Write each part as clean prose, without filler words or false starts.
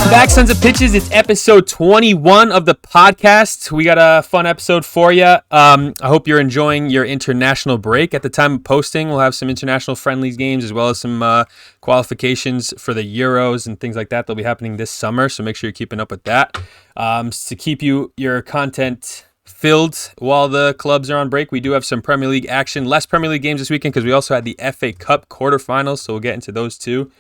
Back, Sons of Pitches. It's episode 21 of the podcast. We got a fun episode for you. I hope you're enjoying your international break. At the time of posting, we'll have some international friendlies games as well as some qualifications for the Euros and things like that. They'll be happening this summer, so make sure you're keeping up with that. To keep your content filled while the clubs are on break, we do have some Premier League action. Less Premier League games this weekend because we also had the FA Cup quarterfinals, so we'll get into those too.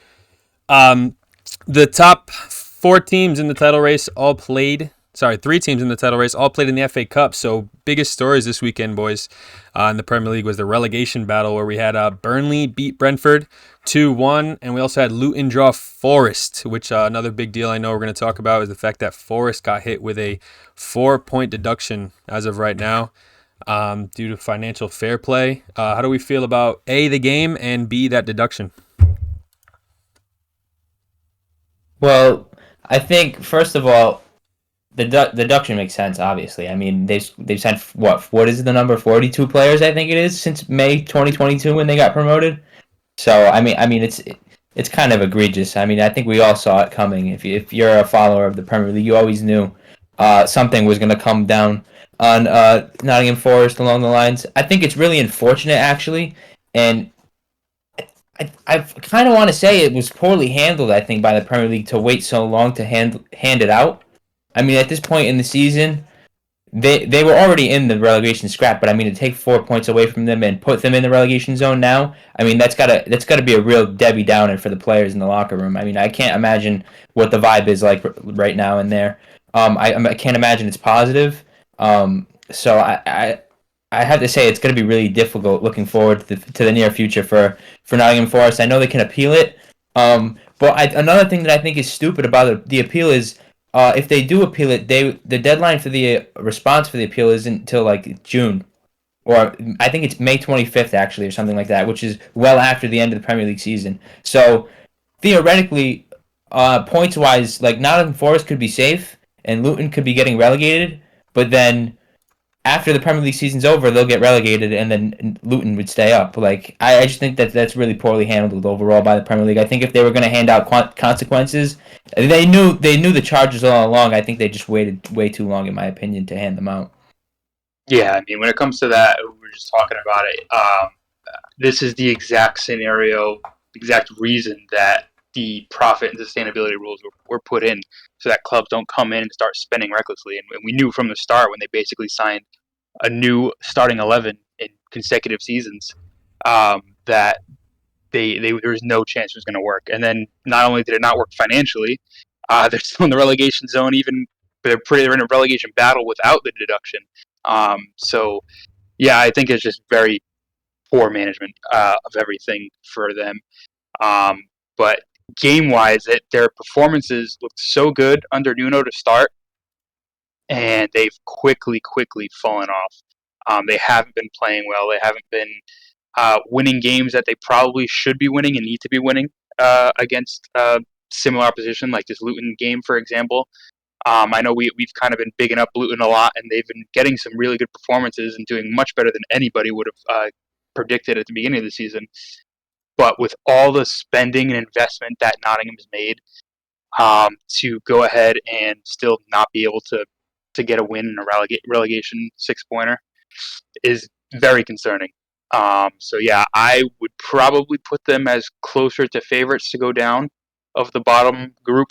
The top 4 teams in the title race all played. 3 teams in the title race all played in the FA Cup. So biggest stories this weekend, boys, in the Premier League was the relegation battle where we had Burnley beat Brentford 2-1, and we also had Luton draw Forest, which another big deal I know we're going to talk about is the fact that Forest got hit with a 4-point deduction as of right now due to financial fair play. How do we feel about A, the game, and B, that deduction? Well, I think first of all, the deduction makes sense. Obviously, I mean they've sent what is the number 42 players I think it is since May 2022 when they got promoted. So I mean it's kind of egregious. I mean I think we all saw it coming. If you're a follower of the Premier League, you always knew something was going to come down on Nottingham Forest along the lines. I think it's really unfortunate actually, and I kind of want to say it was poorly handled, I think, by the Premier League to wait so long to hand it out. I mean, at this point in the season, they were already in the relegation scrap, but I mean, to take 4 points away from them and put them in the relegation zone now, I mean, that's gotta be a real Debbie Downer for the players in the locker room. I mean, I can't imagine what the vibe is like right now in there. I can't imagine it's positive. So I have to say it's going to be really difficult looking forward to the near future for Nottingham Forest. I know they can appeal it, but another thing that I think is stupid about the appeal is if they do appeal it, the deadline for the response for the appeal isn't until like June, or I think it's May 25th actually, or something like that, which is well after the end of the Premier League season. So theoretically, points-wise, like Nottingham Forest could be safe and Luton could be getting relegated, but then after the Premier League season's over, they'll get relegated, and then Luton would stay up. Like I just think that's really poorly handled overall by the Premier League. I think if they were going to hand out consequences, they knew the charges all along. I think they just waited way too long, in my opinion, to hand them out. Yeah, I mean, when it comes to that, we were just talking about it. This is the exact scenario, exact reason that the profit and sustainability rules were put in so that clubs don't come in and start spending recklessly. And we knew from the start when they basically signed a new starting 11 in consecutive seasons that there was no chance it was going to work. And then not only did it not work financially, they're still in the relegation zone. Even they're in a relegation battle without the deduction. So yeah, I think it's just very poor management of everything for them. But game-wise, their performances looked so good under Nuno to start, and they've quickly fallen off. They haven't been playing well. They haven't been winning games that they probably should be winning and need to be winning against similar opposition, like this Luton game, for example. I know we've kind of been bigging up Luton a lot, and they've been getting some really good performances and doing much better than anybody would have predicted at the beginning of the season. But with all the spending and investment that Nottingham has made, to go ahead and still not be able to get a win in a relegation 6-pointer is very concerning. So yeah, I would probably put them as closer to favorites to go down of the bottom group.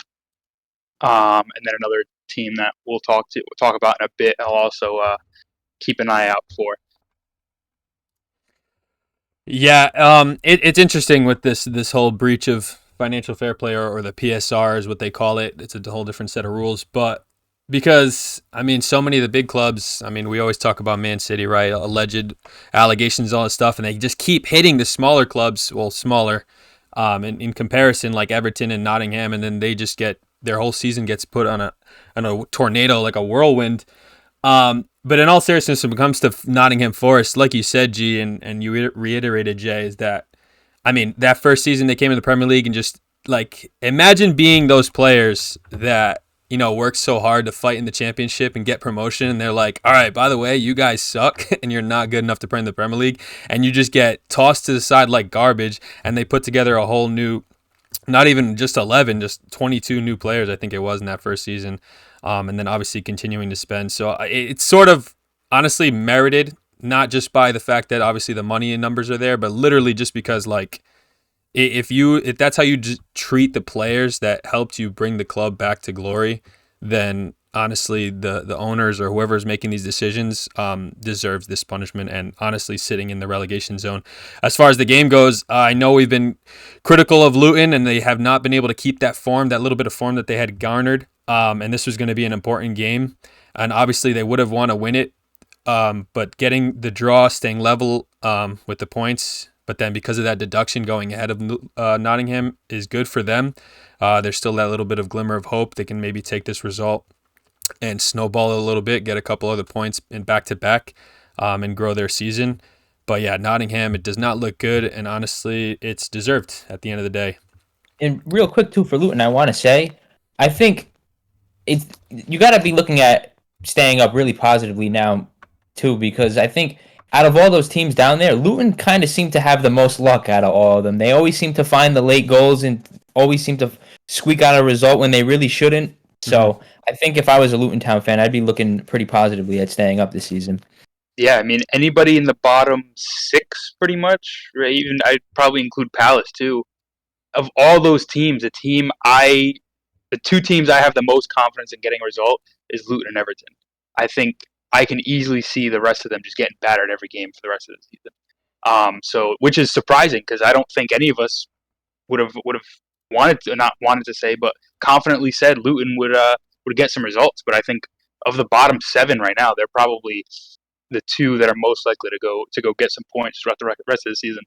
And then another team that we'll talk about in a bit, I'll also keep an eye out for. Yeah, it's interesting with this whole breach of financial fair play, or the PSR is what they call it. It's a whole different set of rules, but because, I mean, so many of the big clubs, I mean, we always talk about Man City, right? Alleged allegations, all this stuff, and they just keep hitting the smaller clubs, well, smaller, in comparison, like Everton and Nottingham, and then they just their whole season gets put on a tornado, like a whirlwind. But in all seriousness, when it comes to Nottingham Forest, like you said, G, and you reiterated, Jay, is that, I mean, that first season they came in the Premier League and just, like, imagine being those players that, you know, work so hard to fight in the championship and get promotion, and they're like, all right, by the way, you guys suck and you're not good enough to play in the Premier League, and you just get tossed to the side like garbage, and they put together a whole new, not even just 11, just 22 new players, I think it was in that first season. And then obviously continuing to spend. So it's sort of honestly merited, not just by the fact that obviously the money and numbers are there, but literally just because, like, if that's how you just treat the players that helped you bring the club back to glory, then honestly the owners or whoever's making these decisions deserves this punishment, and honestly sitting in the relegation zone. As far as the game goes, I know we've been critical of Luton, and they have not been able to keep that form, that little bit of form that they had garnered. And this was going to be an important game, and obviously they would have want to win it. But getting the draw, staying level with the points, but then because of that deduction going ahead of Nottingham is good for them. There's still that little bit of glimmer of hope. They can maybe take this result and snowball it a little bit, get a couple other points in back-to-back, and grow their season. But yeah, Nottingham, it does not look good, and honestly, it's deserved at the end of the day. And real quick, too, for Luton, I want to say, I think you got to be looking at staying up really positively now, too, because I think out of all those teams down there, Luton kind of seem to have the most luck out of all of them. They always seem to find the late goals and always seem to squeak out a result when they really shouldn't. So I think if I was a Luton Town fan, I'd be looking pretty positively at staying up this season. Yeah, I mean, anybody in the bottom 6, pretty much, right? Even I'd probably include Palace too. Of all those teams, the two teams I have the most confidence in getting a result is Luton and Everton. I think I can easily see the rest of them just getting battered every game for the rest of the season. So which is surprising because I don't think any of us would have wanted to say, but confidently said Luton would get some results. But I think of the bottom 7 right now, they're probably the 2 that are most likely to go get some points throughout the rest of the season.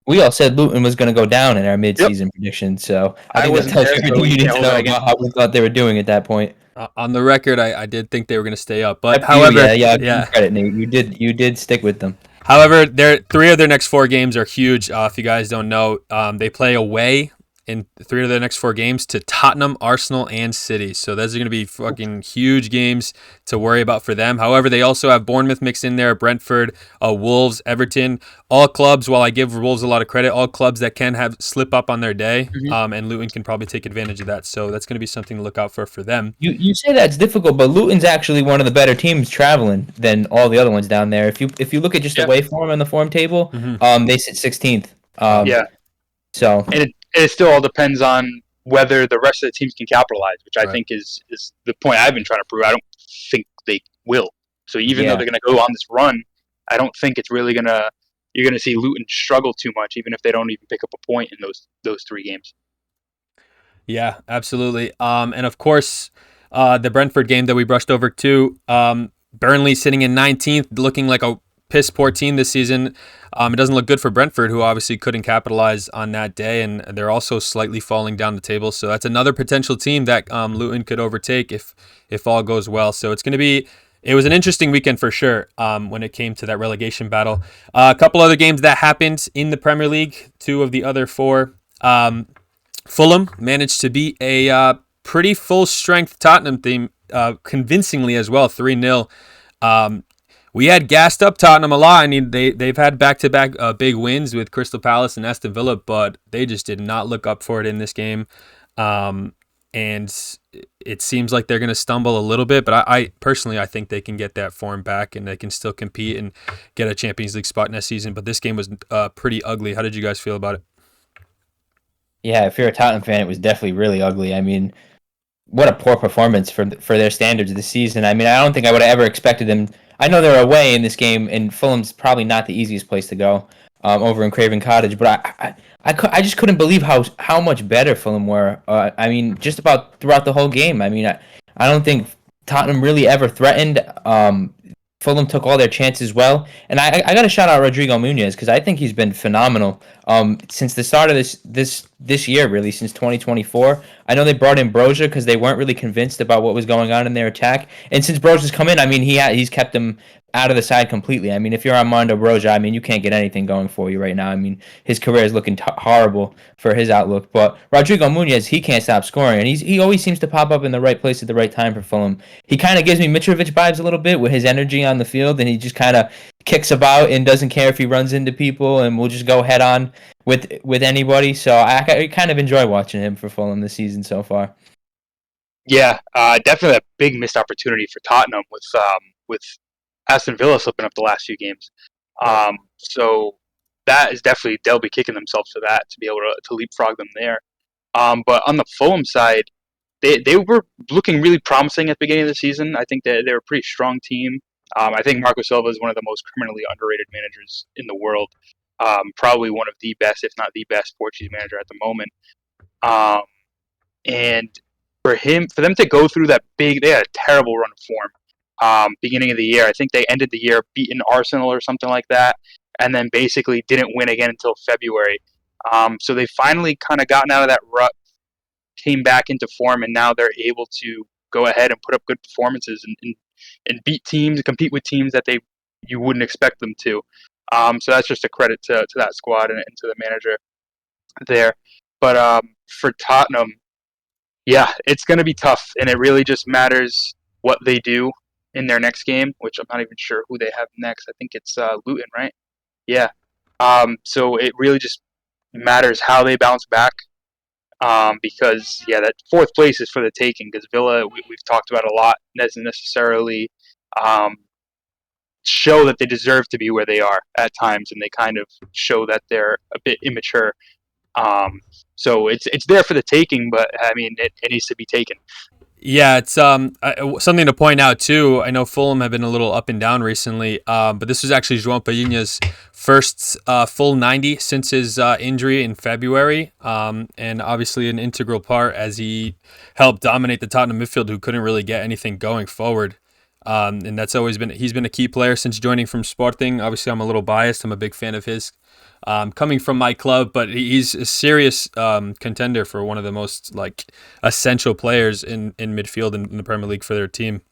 We all said Luton was going to go down in our mid-season prediction, so I think that tells you everything you need to know about how we thought they were doing at that point. On the record, I did think they were going to stay up, but credit, Nate. You did stick with them. However, 3 of their next 4 games are huge. If you guys don't know, they play away in 3 of their next 4 games to Tottenham, Arsenal, and City. So those are going to be fucking huge games to worry about for them. However, they also have Bournemouth mixed in there, Brentford, Wolves, Everton. All clubs, while I give Wolves a lot of credit, all clubs that can have slip up on their day, and Luton can probably take advantage of that. So that's going to be something to look out for them. You say that's difficult, but Luton's actually one of the better teams traveling than all the other ones down there. If you look at just away form on the form table, they sit 16th. So and it still all depends on whether the rest of the teams can capitalize, which I think is the point I've been trying to prove. I don't think they will. So even though they're going to go on this run, I don't think it's really you're going to see Luton struggle too much, even if they don't even pick up a point in those 3 games. Yeah, absolutely. And of course, the Brentford game that we brushed over too, Burnley sitting in 19th, looking like a piss poor team this season. It doesn't look good for Brentford, who obviously couldn't capitalize on that day, and they're also slightly falling down the table. So that's another potential team that Luton could overtake if all goes well. So it was an interesting weekend for sure when it came to that relegation battle. A couple other games that happened in the Premier League, 2 of the other 4. Fulham managed to beat a pretty full-strength Tottenham team convincingly as well, 3-0. We had gassed up Tottenham a lot. I mean, they've had back-to-back big wins with Crystal Palace and Aston Villa, but they just did not look up for it in this game. And it seems like they're going to stumble a little bit, but I personally think they can get that form back and they can still compete and get a Champions League spot next season. But this game was pretty ugly. How did you guys feel about it? Yeah, if you're a Tottenham fan, it was definitely really ugly. I mean, what a poor performance for their standards this season. I mean, I don't think I would have ever expected them. I know they're away in this game, and Fulham's probably not the easiest place to go over in Craven Cottage, but I just couldn't believe how much better Fulham were. I mean, just about throughout the whole game. I mean, I don't think Tottenham really ever threatened. Fulham took all their chances well, and I got to shout out Rodrigo Munoz because I think he's been phenomenal since the start of this year, really since 2024. I know they brought in Broja because they weren't really convinced about what was going on in their attack, and since Broja's come in, I mean he's kept them out of the side completely. I mean, if you're Armando Broja, I mean you can't get anything going for you right now. I mean his career is looking horrible for his outlook, but Rodrigo Munoz, he can't stop scoring, and he always seems to pop up in the right place at the right time for Fulham. He kind of gives me Mitrovic vibes a little bit with his energy on the field, and he just kind of kicks about and doesn't care if he runs into people, and will just go head on with anybody. So I kind of enjoy watching him for Fulham this season so far. Yeah, definitely a big missed opportunity for Tottenham with Aston Villa slipping up the last few games. So that is definitely, they'll be kicking themselves for that, to be able to leapfrog them there. But on the Fulham side, they were looking really promising at the beginning of the season. I think they're a pretty strong team. I think Marco Silva is one of the most criminally underrated managers in the world. Probably one of the best, if not the best, Portuguese manager at the moment. And for them to go through they had a terrible run of form. Beginning of the year, I think they ended the year beating Arsenal or something like that, and then basically didn't win again until February. So they finally kind of gotten out of that rut, came back into form, and now they're able to go ahead and put up good performances and beat teams, compete with teams that you wouldn't expect them to. So that's just a credit to that squad and to the manager there. But for Tottenham, yeah, it's going to be tough, and it really just matters what they do in their next game, which I'm not even sure who they have next. I think it's Luton, right? Yeah. So it really just matters how they bounce back, because, yeah, that fourth place is for the taking, because Villa, we've talked about a lot, doesn't necessarily show that they deserve to be where they are at times, and they kind of show that they're a bit immature. So it's there for the taking, but I mean it needs to be taken. Yeah, it's something to point out too. I know Fulham have been a little up and down recently, but this was actually João Palhinha's first full 90 since his injury in February, and obviously an integral part as he helped dominate the Tottenham midfield, who couldn't really get anything going forward. And that's always he's been a key player since joining from Sporting. Obviously, I'm a little biased. I'm a big fan of his. Coming from my club, but he's a serious contender for one of the most essential players in midfield in the Premier League for their team.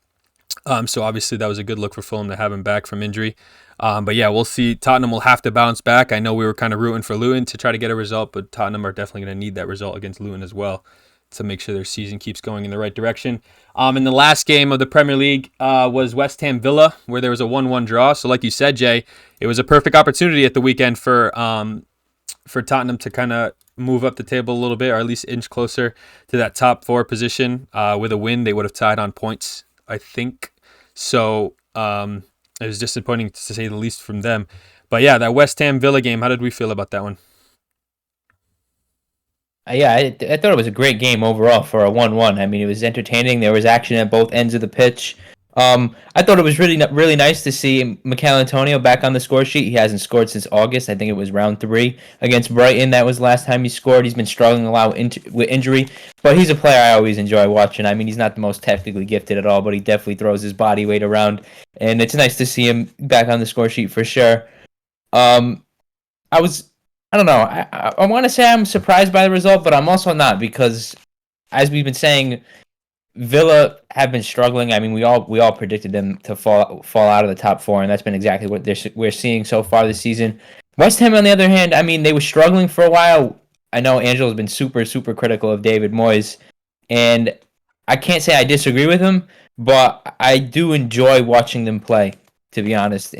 So obviously that was a good look for Fulham to have him back from injury. But yeah, we'll see. Tottenham will have to bounce back. I know we were kind of rooting for Luton to try to get a result, but Tottenham are definitely going to need that result against Luton as well to make sure their season keeps going in the right direction. And the last game of the Premier League was West Ham Villa, where there was a 1-1 draw. So like you said, Jay, it was a perfect opportunity at the weekend for Tottenham to kind of move up the table a little bit, or at least inch closer to that top 4 position. With a win, they would have tied on points, I think. So it was disappointing to say the least from them. But yeah, that West Ham Villa game, how did we feel about that one? Yeah, I thought it was a great game overall for a 1-1. I mean, it was entertaining. There was action at both ends of the pitch. I thought it was really nice to see Mikel Antonio back on the score sheet. He hasn't scored since August. I think it was round 3 against Brighton. That was the last time he scored. He's been struggling a lot with injury, but he's a player I always enjoy watching. I mean, he's not the most technically gifted at all, but he definitely throws his body weight around, and it's nice to see him back on the score sheet for sure. I don't know. I want to say I'm surprised by the result, but I'm also not, because, as we've been saying, Villa have been struggling. I mean, we all predicted them to fall out of the top 4, and that's been exactly what we're seeing so far this season. West Ham, on the other hand, I mean, they were struggling for a while. I know Angelo's been super, super critical of David Moyes, and I can't say I disagree with him, but I do enjoy watching them play, to be honest.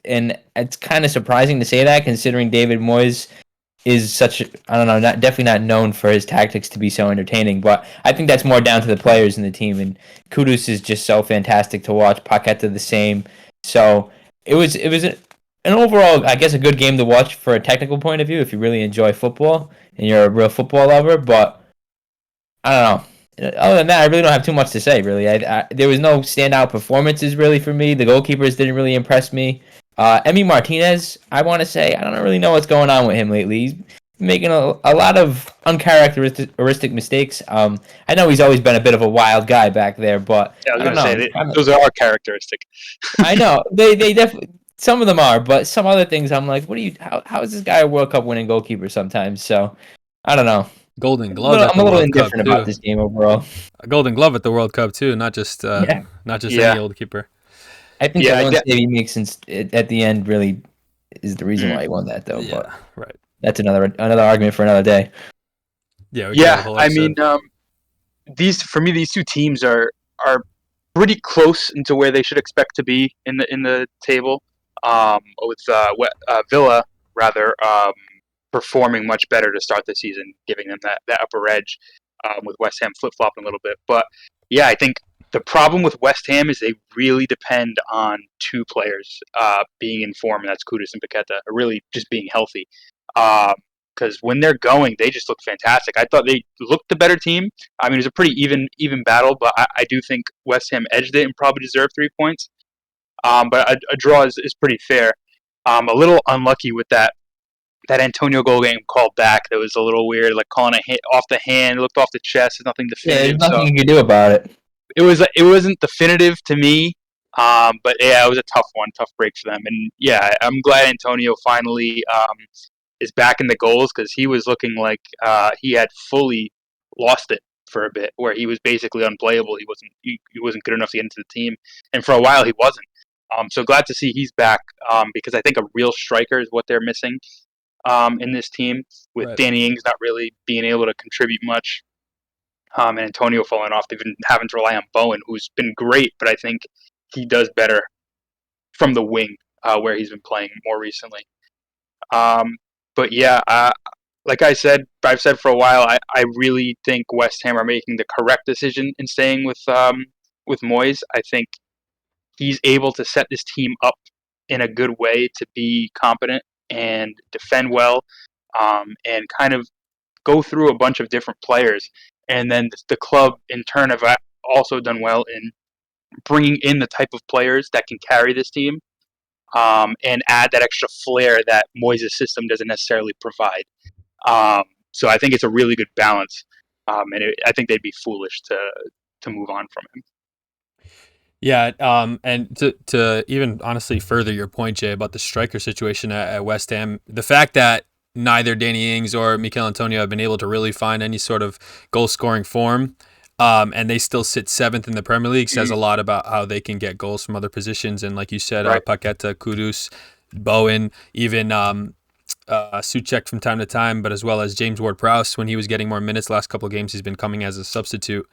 And it's kind of surprising to say that, considering David Moyes is definitely not known for his tactics to be so entertaining, but I think that's more down to the players in the team, and Kudus is just so fantastic to watch. Paqueta the same. So it was an overall, I guess, a good game to watch for a technical point of view if you really enjoy football and you're a real football lover, but I don't know. Other than that, I really don't have too much to say, really. There was no standout performances, really, for me. The goalkeepers didn't really impress me. Emi Martinez, I want to say, I don't really know what's going on with him lately. making a lot of uncharacteristic mistakes. I know he's always been a bit of a wild guy back there, but Yeah, I was I don't gonna know. say those are our characteristic. I know they definitely some of them are, but some other things I'm like, what are you? How is this guy a World Cup winning goalkeeper sometimes? So I don't know. Golden Glove at I'm the a little World Cup indifferent about too. this game overall. A Golden Glove at the World Cup too, not just Yeah, Yeah, any old keeper. I think the yeah, one save he makes at the end really is the reason why he won that, though. But Yeah, right. that's another argument for another day. Yeah, we could have a yeah. whole I mean, episode. these two teams are pretty close into where they should expect to be in the table. With Villa rather performing much better to start the season, giving them that upper edge. With West Ham flip flopping a little bit, but yeah, I think the problem with West Ham is they really depend on two players being in form, and that's Kudus and Paqueta, or really just being healthy. Because when they're going, they just look fantastic. I thought they looked the better team. I mean, it was a pretty even battle, but I do think West Ham edged it and probably deserved 3 points. But a draw is pretty fair. A little unlucky with that Antonio goal game called back. That was a little weird, like calling a hit off the hand, looked off the chest. There's nothing Yeah, definitive. there's nothing So you can do about it. it wasn't definitive to me. But yeah, it was a tough one, tough break for them. And yeah, I'm glad Antonio finally is back in the goals because he was looking like he had fully lost it for a bit, where he was basically unplayable. He wasn't good enough to get into the team, and for a while he wasn't. So glad to see he's back because I think a real striker is what they're missing in this team, with Right. Danny Ings not really being able to contribute much, and Antonio falling off. They've been having to rely on Bowen, who's been great, but I think he does better from the wing where he's been playing more recently. But yeah, like I've said for a while, I really think West Ham are making the correct decision in staying with Moyes. I think he's able to set this team up in a good way to be competent and defend well, and kind of go through a bunch of different players. And then the club in turn have also done well in bringing in the type of players that can carry this team, and add that extra flair that Moyes' system doesn't necessarily provide. So I think it's a really good balance, I think they'd be foolish to move on from him. Yeah, and to even honestly further your point, Jay, about the striker situation at West Ham, the fact that neither Danny Ings or Mikel Antonio have been able to really find any sort of goal scoring form, and they still sit seventh in the Premier League, says a lot about how they can get goals from other positions. And like you said, Right. Paqueta, Kudus, Bowen, even Souček from time to time, but as well as James Ward-Prowse when he was getting more minutes last couple of games, he's been coming as a substitute.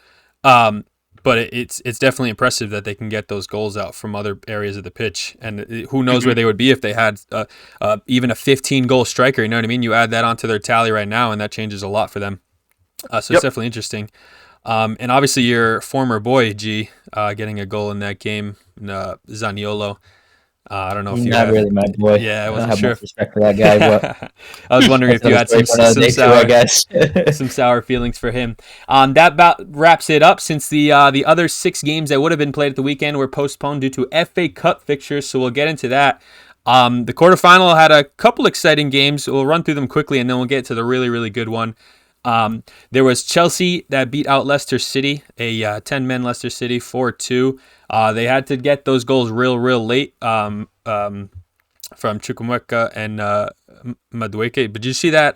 But it's definitely impressive that they can get those goals out from other areas of the pitch. And who knows where they would be if they had even a 15-goal striker. You know what I mean? You add that onto their tally right now, and that changes a lot for them. So it's definitely interesting. And obviously your former boy, G, getting a goal in that game, Zaniolo. I don't know if you Not have. really my boy. Yeah, I I don't wasn't have sure. much respect for that guy, but I was wondering if you had some sour, I guess. some sour feelings for him. That about wraps it up. Since the other 6 games that would have been played at the weekend were postponed due to FA Cup fixtures, so we'll get into that. The quarterfinal had a couple exciting games. We'll run through them quickly, and then we'll get to the really, really good one. There was Chelsea that beat out Leicester City, a 10-man Leicester City 4-2. They had to get those goals real late from Chukwuemeka and Madueke. But did you see that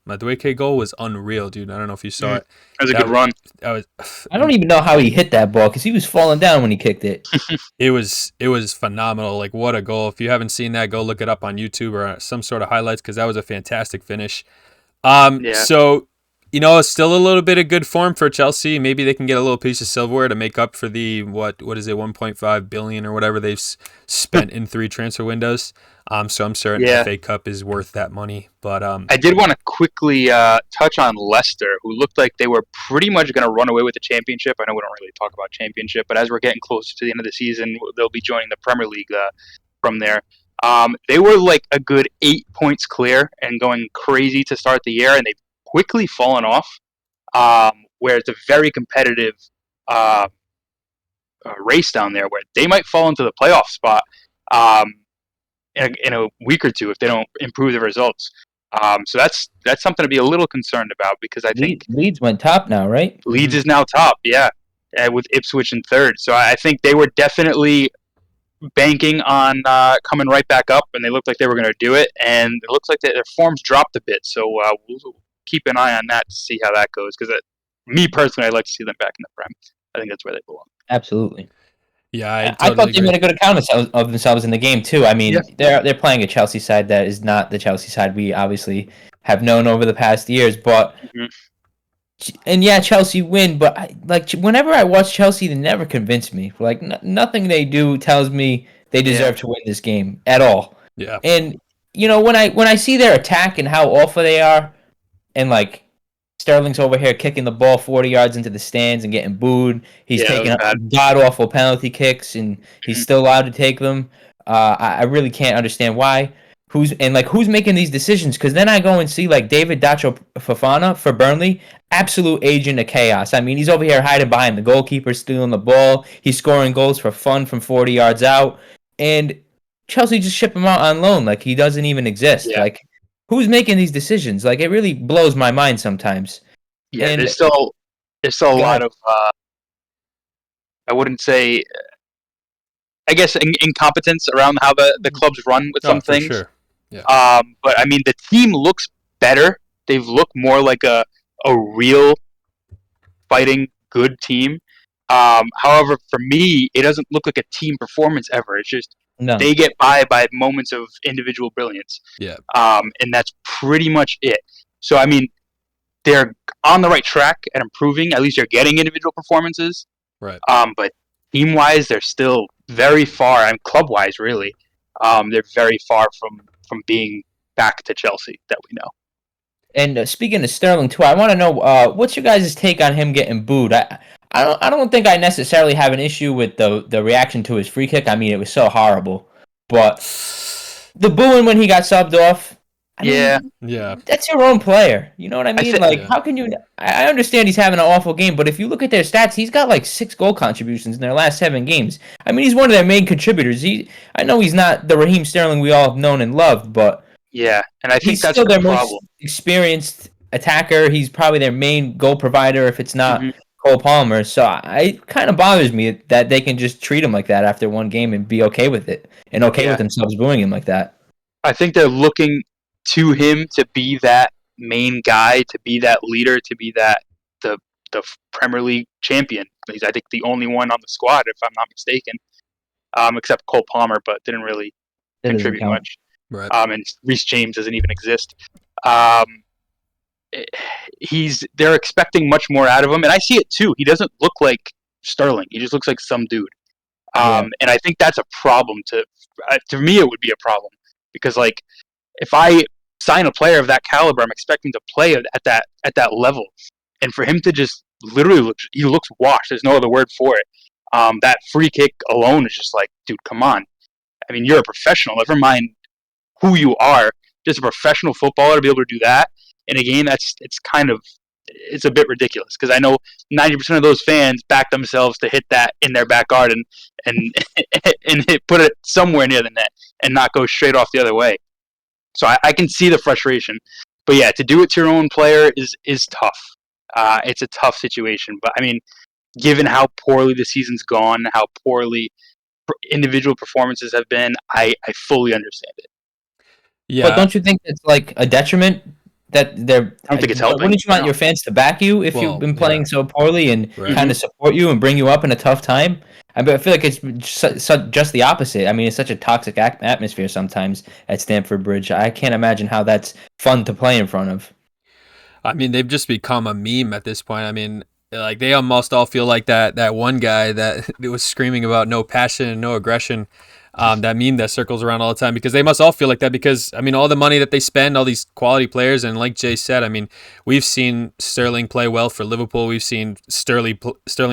Madueke goal was unreal, dude? I don't know if you saw it. That was a good run. That was. I don't even know how he hit that ball because he was falling down when he kicked it. It was phenomenal. Like, what a goal! If you haven't seen that, go look it up on YouTube or some sort of highlights because that was a fantastic finish. Yeah. So, it's still a little bit of good form for Chelsea. Maybe they can get a little piece of silverware to make up for the what is it, 1.5 billion or whatever they've spent in 3 transfer windows. So I'm certain FA Cup is worth that money. But I did want to quickly touch on Leicester, who looked like they were pretty much going to run away with the championship. I know we don't really talk about championship, but as we're getting closer to the end of the season, they'll be joining the Premier League from there. They were like a good 8 points clear and going crazy to start the year, and they've quickly fallen off, where it's a very competitive race down there where they might fall into the playoff spot in a week or two if they don't improve the results. So that's something to be a little concerned about, because I think Leeds went top now, right? Leeds is now top, yeah, with Ipswich in third. So I think they were definitely banking on coming right back up, and they looked like they were going to do it. And it looks like their form's dropped a bit. So we'll keep an eye on that to see how that goes. Because me personally, I'd like to see them back in the Prem. I think that's where they belong. Absolutely. Yeah, I I totally thought they agree. made a good account of themselves in the game too. I mean, Yeah. they're playing a Chelsea side that is not the Chelsea side we obviously have known over the past years. But and yeah, Chelsea win. But whenever I watch Chelsea, they never convince me. Like nothing they do tells me they deserve to win this game at all. Yeah. And when I see their attack and how awful they are, and like Sterling's over here kicking the ball 40 yards into the stands and getting booed. He's taking god awful penalty kicks, and he's still allowed to take them. I really can't understand why. Who's making these decisions? Because then I go and see like David Dacho Fofana for Burnley, absolute agent of chaos. I mean, he's over here hiding behind the goalkeeper, stealing the ball. He's scoring goals for fun from 40 yards out, and Chelsea just ship him out on loan like he doesn't even exist. Yeah. Like, who's making these decisions? Like, it really blows my mind sometimes. Yeah, And there's still a lot of I wouldn't say, I guess, incompetence around how the clubs run with some things. Sure. Yeah. But I mean, the team looks better. They've looked more like a real fighting good team. However, for me, it doesn't look like a team performance ever. It's just they get by moments of individual brilliance. Yeah. And that's pretty much it. So I mean, they're on the right track at improving. At least they're getting individual performances. Right. But team-wise, they're still very far, and club-wise, really, they're very far from being back to Chelsea that we know. And speaking of Sterling too, I want to know what's your guys' take on him getting booed. I don't think I necessarily have an issue with the reaction to his free kick. I mean, it was so horrible, but the booing when he got subbed off. I mean, that's your own player. You know what I mean? How can you? I understand he's having an awful game, but if you look at their stats, he's got like 6 goal contributions in their last 7 games. I mean, he's one of their main contributors. I know he's not the Raheem Sterling we all have known and loved, but yeah, and I think he's that's still their problem. most experienced attacker. He's probably their main goal provider if it's not Cole Palmer. So it kind of bothers me that they can just treat him like that after one game and be okay with it and with themselves booing him like that. I think they're looking to him to be that main guy, to be that leader, to be that the Premier League champion. He's, I think, the only one on the squad, if I'm not mistaken, except Cole Palmer, but didn't really contribute much. Right. And Reece James doesn't even exist. They're expecting much more out of him, and I see it too. He doesn't look like Sterling. He just looks like some dude. And I think that's a problem. To me, it would be a problem, because like, if I sign a player of that caliber, I'm expecting to play at that level, and for him to just literally looks washed. There's no other word for it. That free kick alone is just like, dude, come on. I mean, you're a professional. Never mind who you are. Just a professional footballer to be able to do that in a game. It's a bit ridiculous, because I know 90% of those fans back themselves to hit that in their back garden and put it somewhere near the net and not go straight off the other way. So I can see the frustration, but yeah, to do it to your own player is tough. It's a tough situation, but I mean, given how poorly the season's gone, how poorly individual performances have been, I fully understand it. Yeah, but don't you think it's like a detriment that they're? I don't think it's helping. Wouldn't you want your fans to back you if you've been playing so poorly and kind of support you and bring you up in a tough time? I feel like it's just the opposite. I mean, it's such a toxic atmosphere sometimes at Stamford Bridge. I can't imagine how that's fun to play in front of. I mean, they've just become a meme at this point. I mean, like, they almost all feel like that one guy that was screaming about no passion and no aggression. That meme that circles around all the time, because they must all feel like that, because I mean, all the money that they spend, all these quality players, and like Jay said, I mean, we've seen Sterling play well for Liverpool. We've seen Sterling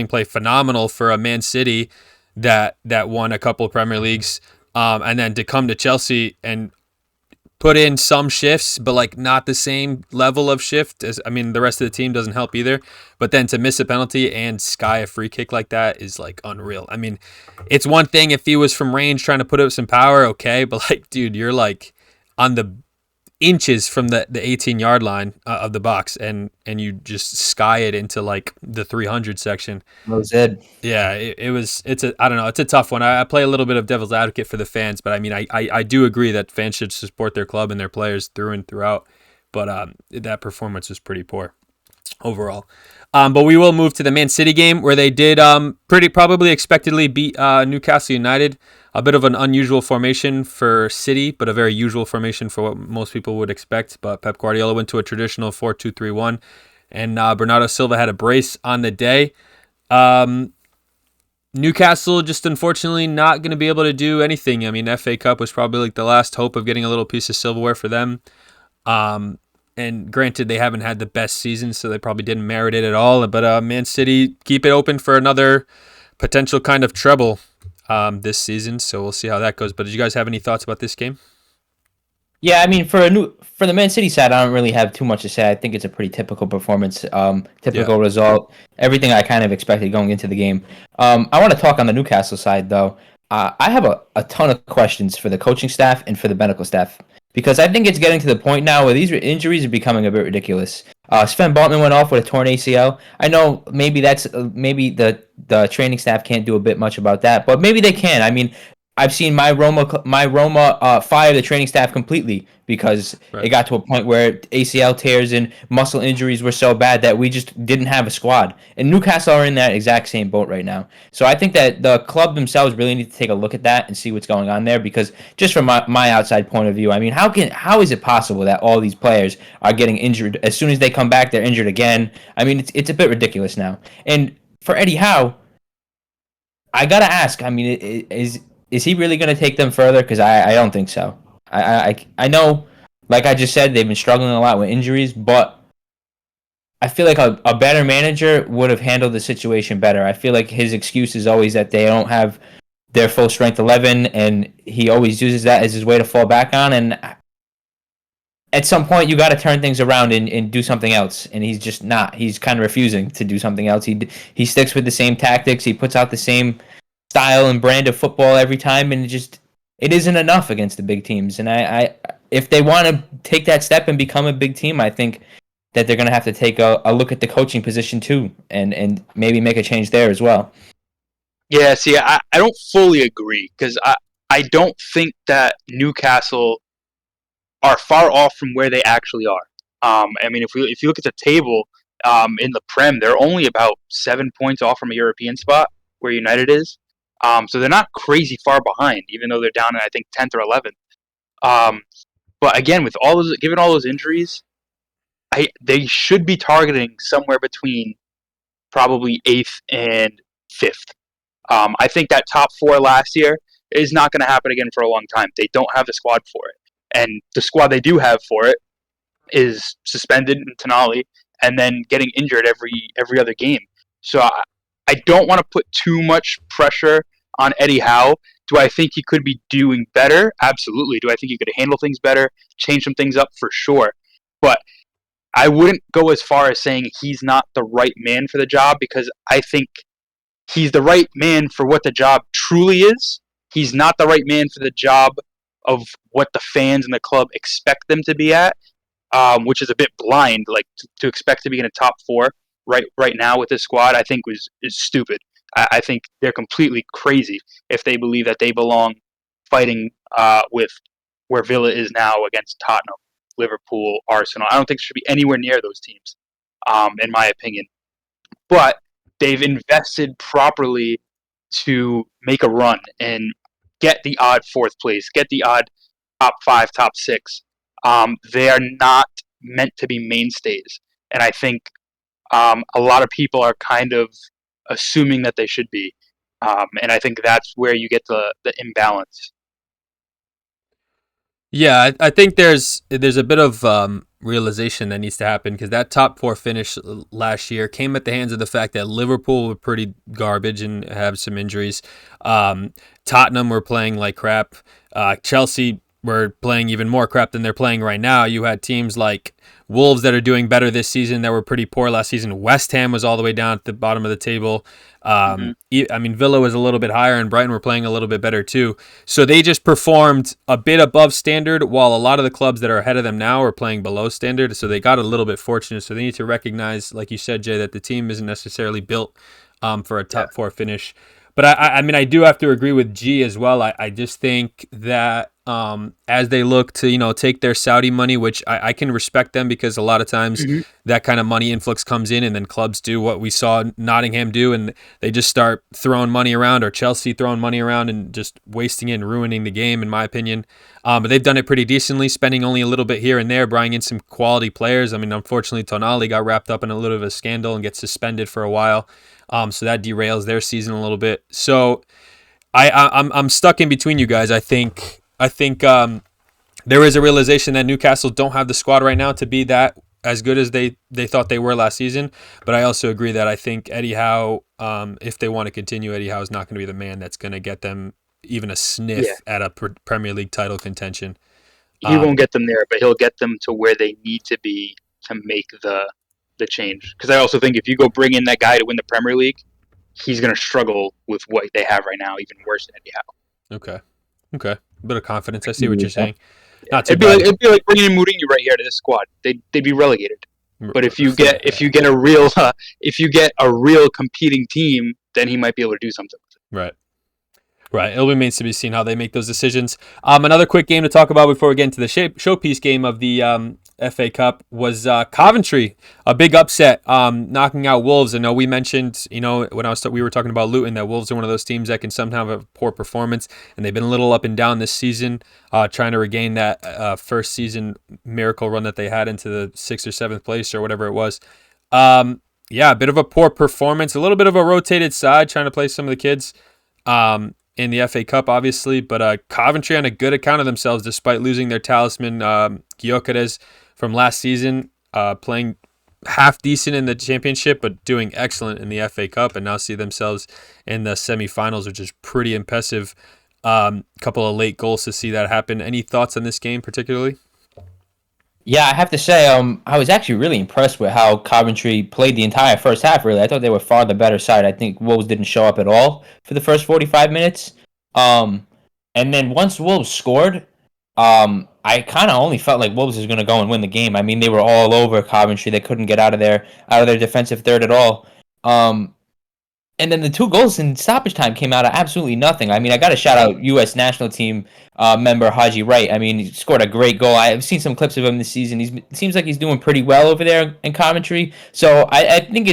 play phenomenal for a Man City that won a couple of Premier Leagues, and then to come to Chelsea and put in some shifts, but like not the same level of shift as, I mean, the rest of the team doesn't help either. But then to miss a penalty and sky a free kick like that is like unreal. I mean, it's one thing if he was from range trying to put up some power, okay, but like, dude, you're like on the inches from the 18-yard line of the box, and you just sky it into like the 300 section. Was it? Yeah, I don't know, it's a tough one. I play a little bit of devil's advocate for the fans, but I mean, I do agree that fans should support their club and their players through and throughout. But that performance was pretty poor overall. But we will move to the Man City game, where they did pretty probably expectedly beat Newcastle United. A bit of an unusual formation for City, but a very usual formation for what most people would expect. But Pep Guardiola went to a traditional 4-2-3-1, and Bernardo Silva had a brace on the day. Newcastle just unfortunately not going to be able to do anything. I mean, FA Cup was probably like the last hope of getting a little piece of silverware for them. And granted, they haven't had the best season, so they probably didn't merit it at all. But Man City keep it open for another potential kind of treble this season. So we'll see how that goes. But did you guys have any thoughts about this game? Yeah, I mean, for the Man City side, I don't really have too much to say. I think it's a pretty typical performance, typical result, everything I kind of expected going into the game. I want to talk on the Newcastle side, though. I have a ton of questions for the coaching staff and for the medical staff, because I think it's getting to the point now where these injuries are becoming a bit ridiculous. Sven Botman went off with a torn ACL. I know maybe maybe the training staff can't do a bit much about that, but maybe they can. I mean, I've seen my Roma fire the training staff completely because it got to a point where ACL tears and muscle injuries were so bad that we just didn't have a squad. And Newcastle are in that exact same boat right now. So I think that the club themselves really need to take a look at that and see what's going on there, because just from my outside point of view, I mean, how is it possible that all these players are getting injured as soon as they come back, they're injured again? I mean, it's a bit ridiculous now. And for Eddie Howe, I gotta ask. I mean, is he really going to take them further? Because I don't think so. I know, like I just said, they've been struggling a lot with injuries, but I feel like a better manager would have handled the situation better. I feel like his excuse is always that they don't have their full strength 11, and he always uses that as his way to fall back on. And at some point, you got to turn things around and do something else. And he's just not. He's kind of refusing to do something else. He sticks with the same tactics. He puts out the same style and brand of football every time, and it isn't enough against the big teams. And I if they want to take that step and become a big team, I think that they're going to have to take a look at the coaching position too, and maybe make a change there as well. Yeah, see, I don't fully agree, because I don't think that Newcastle are far off from where they actually are. I mean, if you look at the table in the Prem, they're only about 7 points off from a European spot where United is. So they're not crazy far behind, even though they're down in, I think, 10th or 11th. But again, with given all those injuries, they should be targeting somewhere between probably 8th and 5th. I think that top 4 last year is not going to happen again for a long time. They don't have the squad for it. And the squad they do have for it is suspended in Tonali and then getting injured every other game. So I don't want to put too much pressure on Eddie Howe. Do I think he could be doing better? Absolutely. Do I think he could handle things better, change some things up? For sure. But I wouldn't go as far as saying he's not the right man for the job, because I think he's the right man for what the job truly is. He's not the right man for the job of what the fans and the club expect them to be at, which is a bit blind. Like to expect to be in a top 4 right now with this squad, I think is stupid. I think they're completely crazy if they believe that they belong fighting with where Villa is now against Tottenham, Liverpool, Arsenal. I don't think it should be anywhere near those teams, in my opinion. But they've invested properly to make a run and get the odd 4th place, get the odd top 5, top 6. They are not meant to be mainstays. And I think a lot of people are kind of assuming that they should be. And I think that's where you get the imbalance. Yeah, I think there's a bit of realization that needs to happen, because that top 4 finish last year came at the hands of the fact that Liverpool were pretty garbage and have some injuries. Tottenham were playing like crap. Chelsea were playing even more crap than they're playing right now. You had teams like Wolves that are doing better this season that were pretty poor last season. West Ham was all the way down at the bottom of the table. I mean, Villa was a little bit higher, and Brighton were playing a little bit better too. So they just performed a bit above standard, while a lot of the clubs that are ahead of them now are playing below standard. So they got a little bit fortunate. So they need to recognize, like you said, Jay, that the team isn't necessarily built for a top four finish. But I mean, I do have to agree with G as well. I just think that as they look to, take their Saudi money, which I can respect them, because a lot of times that kind of money influx comes in, and then clubs do what we saw Nottingham do, and they just start throwing money around, or Chelsea throwing money around and just wasting it and ruining the game, in my opinion. But they've done it pretty decently, spending only a little bit here and there, bringing in some quality players. I mean, unfortunately, Tonali got wrapped up in a little bit of a scandal and gets suspended for a while. So that derails their season a little bit. So I'm stuck in between you guys. I think there is a realization that Newcastle don't have the squad right now to be that as good as they thought they were last season. But I also agree that I think Eddie Howe, if they want to continue, Eddie Howe is not going to be the man that's going to get them even a sniff at a Premier League title contention. He won't get them there, but he'll get them to where they need to be to make the change. Because I also think if you go bring in that guy to win the Premier League, he's going to struggle with what they have right now, even worse than Eddie Howe. Okay. A bit of confidence. I see what you're saying. Not too bad. It'd be like bringing in Mourinho right here to this squad. They'd be relegated. But if you get a real competing team, then he might be able to do something with it. Right. It remains to be seen how they make those decisions. Another quick game to talk about before we get into the showpiece game of the FA Cup was Coventry, a big upset, knocking out Wolves. I know we mentioned, when we were talking about Luton, that Wolves are one of those teams that can sometimes have a poor performance, and they've been a little up and down this season, trying to regain that first season miracle run that they had into the 6th or 7th place or whatever it was. A bit of a poor performance, a little bit of a rotated side, trying to play some of the kids in the FA Cup, obviously, but Coventry on a good account of themselves, despite losing their talisman, Gyokeres, from last season, playing half decent in the championship, but doing excellent in the FA Cup, and now see themselves in the semifinals, which is pretty impressive. Couple of late goals to see that happen. Any thoughts on this game particularly? Yeah, I have to say, I was actually really impressed with how Coventry played the entire first half, really. I thought they were far the better side. I think Wolves didn't show up at all for the first 45 minutes. And then once Wolves scored, I kind of only felt like Wolves was going to go and win the game. I mean, they were all over Coventry. They couldn't get out of their defensive third at all. And then the 2 goals in stoppage time came out of absolutely nothing. I mean, I got to shout out U.S. national team member Haji Wright. I mean, he scored a great goal. I've seen some clips of him this season. It seems like he's doing pretty well over there in Coventry. So I think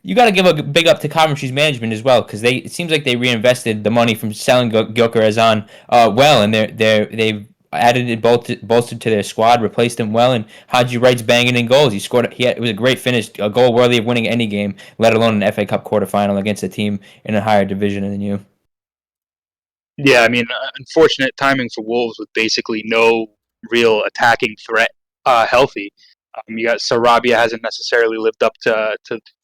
you got to give a big up to Coventry's management as well, because it seems like they reinvested the money from selling Gyokeres on well, and they've added it bolstered to their squad, replaced him well, and Haji Wright's banging in goals. It was a great finish, a goal worthy of winning any game, let alone an FA Cup quarterfinal against a team in a higher division than you. Yeah, I mean, unfortunate timing for Wolves with basically no real attacking threat healthy. You got Sarabia hasn't necessarily lived up to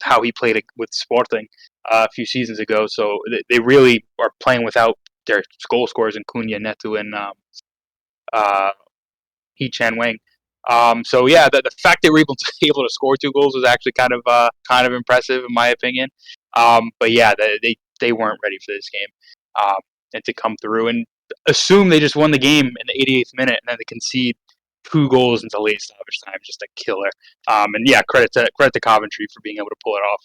how he played with Sporting a few seasons ago, so they really are playing without their goal scorers in Cunha, Neto, and Hee Chan Wang. So yeah, the fact they were able to score 2 goals was actually kind of impressive in my opinion. But yeah, they weren't ready for this game, and to come through and assume they just won the game in the 88th minute, and then they concede 2 goals into late stoppage time, just a killer. And yeah, credit to Coventry for being able to pull it off.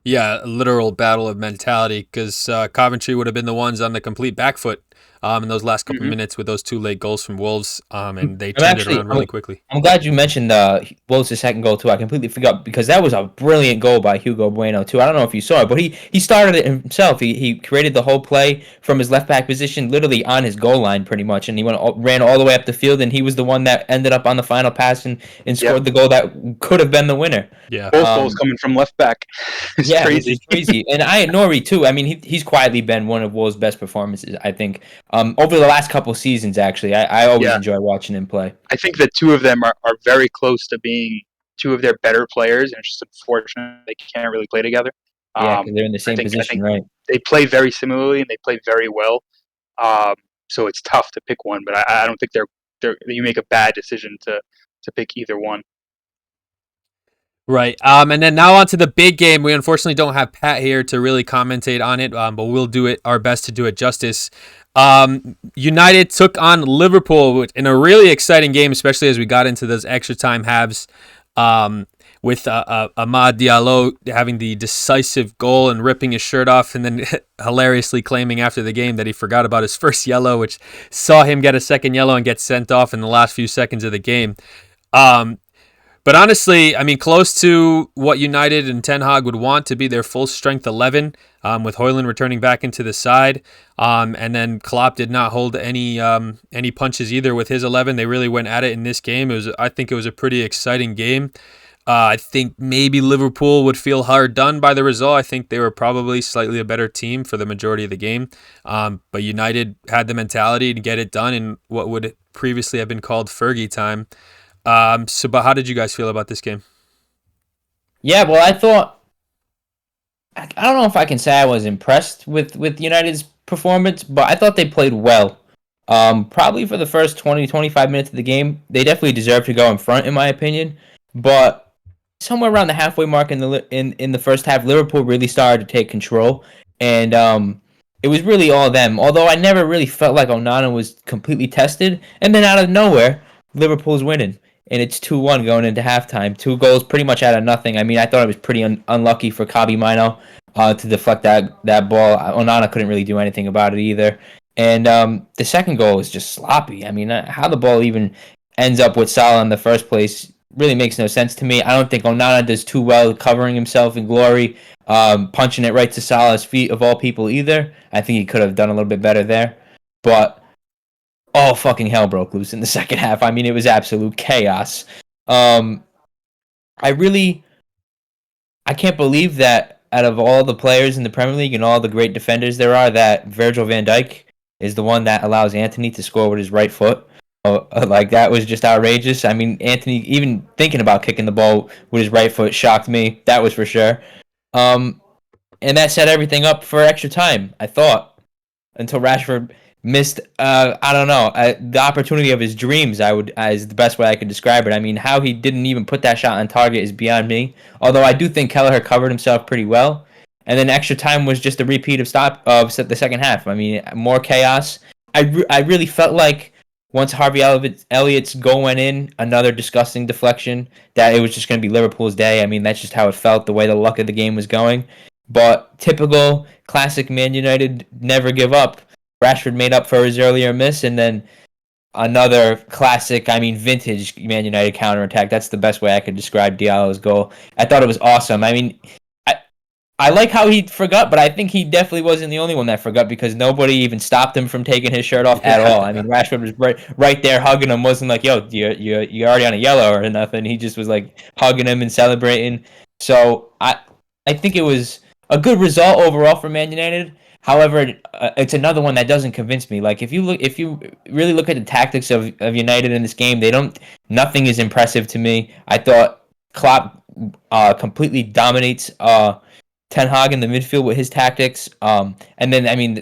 Yeah, a literal battle of mentality, because Coventry would have been the ones on the complete back foot in those last couple minutes with those 2 late goals from Wolves, and they turned it around really quickly. I'm glad you mentioned Wolves' second goal too. I completely forgot, because that was a brilliant goal by Hugo Bueno too. I don't know if you saw it, but he started it himself. He created the whole play from his left back position, literally on his goal line pretty much, and he ran all the way up the field, and he was the one that ended up on the final pass and scored the goal that could have been the winner. Yeah, both goals coming from left back. It's crazy. It's crazy. And Nori too. I mean, he's quietly been one of Wolves' best performances, I think, over the last couple seasons. Actually, I always enjoy watching him play. I think the 2 of them are very close to being 2 of their better players, and it's just unfortunate they can't really play together. Yeah, because they're in the same position, right? They play very similarly, and they play very well. so it's tough to pick one. But I don't think you make a bad decision to pick either one. Right. And then now on to the big game. We unfortunately don't have Pat here to really commentate on it, but we'll do it our best to do it justice. United took on Liverpool in a really exciting game, especially as we got into those extra time halves. With Amad Diallo having the decisive goal and ripping his shirt off, and then hilariously claiming after the game that he forgot about his first yellow, which saw him get a second yellow and get sent off in the last few seconds of the game. But honestly, I mean, close to what United and Ten Hag would want to be their full strength 11, with Højlund returning back into the side. And then Klopp did not hold any punches either with his 11. They really went at it in this game. I think it was a pretty exciting game. I think maybe Liverpool would feel hard done by the result. I think they were probably slightly a better team for the majority of the game. But United had the mentality to get it done in what would previously have been called Fergie time. But how did you guys feel about this game? Yeah, well, I don't know if I can say I was impressed with United's performance, but I thought they played well. Probably for the first 20, 25 minutes of the game, they definitely deserved to go in front, in my opinion. But somewhere around the halfway mark in the first half, Liverpool really started to take control, and it was really all them. Although I never really felt like Onana was completely tested, and then out of nowhere, Liverpool's winning. And it's 2-1 going into halftime. 2 goals pretty much out of nothing. I mean, I thought it was pretty unlucky for Kobbie Mainoo to deflect that ball. Onana couldn't really do anything about it either. And the second goal was just sloppy. I mean, how the ball even ends up with Salah in the first place really makes no sense to me. I don't think Onana does too well covering himself in glory, punching it right to Salah's feet of all people either. I think he could have done a little bit better there. But all fucking hell broke loose in the second half. I mean, it was absolute chaos. I can't believe that out of all the players in the Premier League and all the great defenders there are, that Virgil van Dijk is the one that allows Anthony to score with his right foot. Like, that was just outrageous. I mean, Anthony, even thinking about kicking the ball with his right foot shocked me. That was for sure. And that set everything up for extra time, I thought, until Rashford missed, I don't know, the opportunity of his dreams, is the best way I could describe it. I mean, how he didn't even put that shot on target is beyond me. Although I do think Kelleher covered himself pretty well. And then extra time was just a repeat of the second half. I mean, more chaos. I really felt like once Harvey Elliott's goal went in, another disgusting deflection, that it was just going to be Liverpool's day. I mean, that's just how it felt, the way the luck of the game was going. But typical, classic Man United, never give up. Rashford made up for his earlier miss, and then another classic, vintage Man United counterattack. That's the best way I could describe Diallo's goal. I thought it was awesome. I mean, I like how he forgot, but I think he definitely wasn't the only one that forgot, because nobody even stopped him from taking his shirt off at all. I mean, Rashford was right there hugging him, wasn't like, yo, you're already on a yellow or nothing. He just was like hugging him and celebrating. So I think it was a good result overall for Man United. However, it's another one that doesn't convince me. Like, if you really look at the tactics of United in this game, nothing is impressive to me. I thought Klopp completely dominates Ten Hag in the midfield with his tactics. And then, I mean,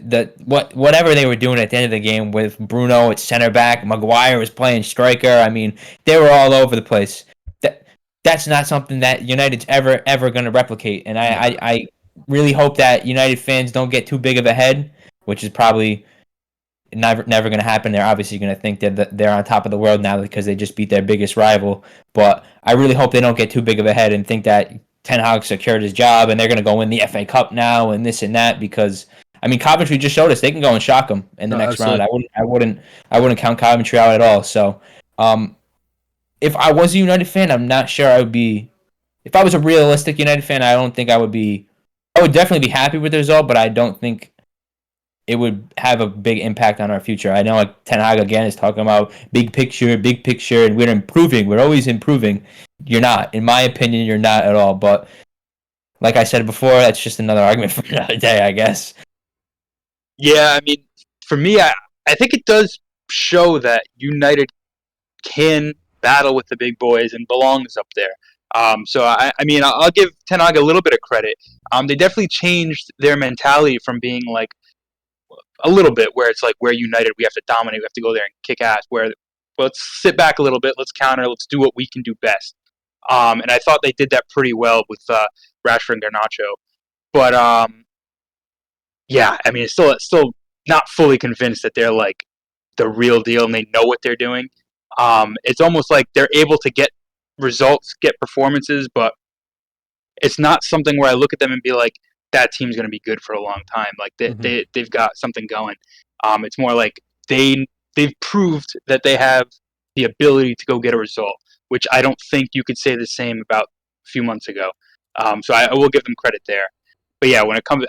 whatever they were doing at the end of the game with Bruno at center back, Maguire was playing striker. I mean, they were all over the place. That's not something that United's ever going to replicate. And I really hope that United fans don't get too big of a head, which is probably never going to happen. They're obviously going to think that they're on top of the world now because they just beat their biggest rival. But I really hope they don't get too big of a head and think that Ten Hag secured his job and they're going to go win the FA Cup now and this and that, because I mean, Coventry just showed us they can go and shock them in the next round. I wouldn't count Coventry out at all. So, if I was a United fan, I'm not sure I would be. If I was a realistic United fan, I don't think I would be. I would definitely be happy with the result, but I don't think it would have a big impact on our future. I know, like, Ten Hag again is talking about big picture, and we're improving. We're always improving. You're not. In my opinion, you're not at all. But like I said before, that's just another argument for another day, I guess. Yeah, I mean, for me, I think it does show that United can battle with the big boys and belongs up there. So I mean, I'll give Ten Hag a little bit of credit. They definitely changed their mentality from being like a little bit where it's like we're United, we have to dominate, we have to go there and kick ass. Where let's sit back a little bit, let's counter, let's do what we can do best. And I thought they did that pretty well with Rashford and Garnacho. But yeah, I mean, it's still not fully convinced that they're like the real deal and they know what they're doing. It's almost like they're able to get results, get performances, but it's not something where I look at them and be like, that team's going to be good for a long time. Like they've got something going. It's more like they've proved that they have the ability to go get a result, which I don't think you could say the same about a few months ago. So I will give them credit there. But yeah, when it comes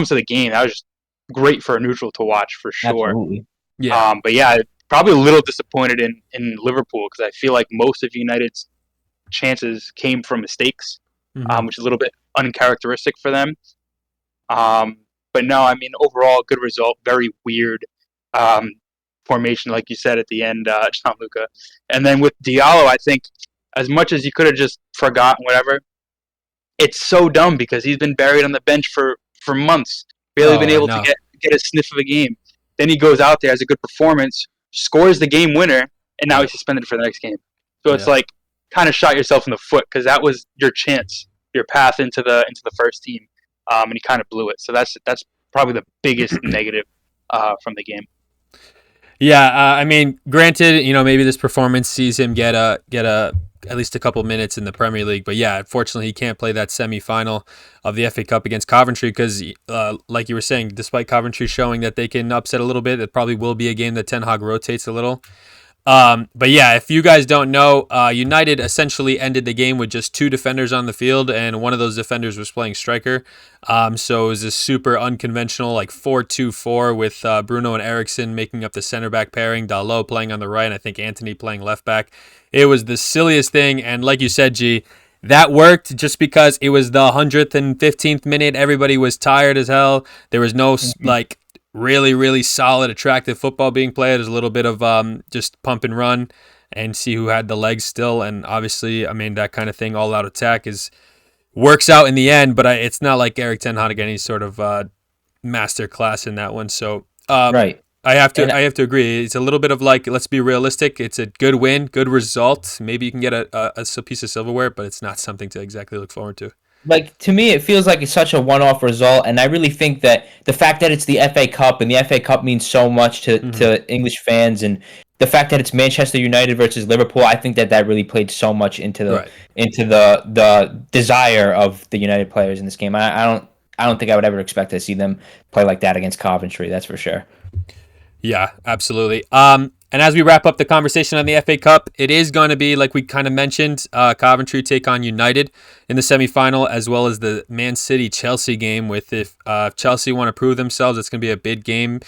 to the game, that was just great for a neutral to watch for sure. Absolutely. Yeah. But yeah, probably a little disappointed in Liverpool because I feel like most of United's chances came from mistakes, which is a little bit uncharacteristic for them. But no, I mean, overall, good result. Very weird formation, like you said at the end, Gianluca. And then with Diallo, I think as much as you could have just forgotten whatever, it's so dumb because he's been buried on the bench for months, barely been able to get a sniff of a game. Then he goes out there, has a good performance, scores the game winner, and now he's suspended for the next game. So it's like kind of shot yourself in the foot because that was your chance, your path into the first team, and he kind of blew it. So that's probably the biggest negative from the game. Yeah, I mean, granted, maybe this performance sees him get at least a couple minutes in the Premier League, but yeah, unfortunately, he can't play that semi-final of the FA Cup against Coventry because, like you were saying, despite Coventry showing that they can upset a little bit, it probably will be a game that Ten Hag rotates a little. But yeah, if you guys don't know, United essentially ended the game with just two defenders on the field, and one of those defenders was playing striker. So it was a super unconventional, like 4-2-4 with Bruno and Eriksson making up the center back pairing, Dalot playing on the right, and I think Anthony playing left back. It was the silliest thing, and like you said, G, that worked just because it was the 115th minute. Everybody was tired as hell. There was no really, really solid, attractive football being played. There's a little bit of just pump and run and see who had the legs still. And obviously, I mean, that kind of thing, all-out attack works out in the end, but it's not like Erik ten Hag any sort of master class in that one. So Right. I have to agree. It's a little bit of like, let's be realistic. It's a good win, good result. Maybe you can get a piece of silverware, but it's not something to exactly look forward to. Like, to me, it feels like it's such a one-off result, and I really think that the fact that it's the FA Cup, and the FA Cup means so much to English fans, and the fact that it's Manchester United versus Liverpool, I think that really played so much into the desire of the United players in this game. I don't think I would ever expect to see them play like that against Coventry. That's for sure. Yeah, absolutely. And as we wrap up the conversation on the FA Cup, it is going to be, like we kind of mentioned, Coventry take on United in the semifinal, as well as the Man City-Chelsea game. With if Chelsea want to prove themselves, it's going to be a big game.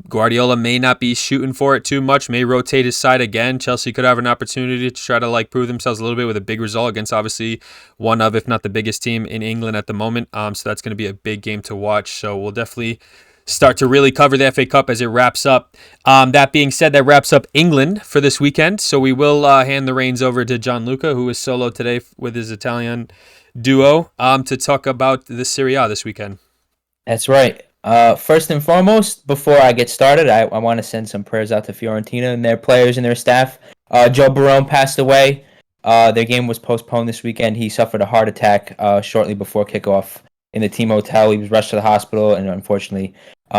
Guardiola may not be shooting for it too much, may rotate his side again. Chelsea could have an opportunity to try to prove themselves a little bit with a big result against obviously one of, if not the biggest team in England at the moment. So that's going to be a big game to watch. So we'll definitely start to really cover the FA Cup as it wraps up. That being said, that wraps up England for this weekend. So we will hand the reins over to Gianluca, who is solo today with his Italian duo, to talk about the Serie A this weekend. That's right. First and foremost, before I get started, I want to send some prayers out to Fiorentina and their players and their staff. Joe Barone passed away. Their game was postponed this weekend. He suffered a heart attack shortly before kickoff in the team hotel. He was rushed to the hospital, and unfortunately,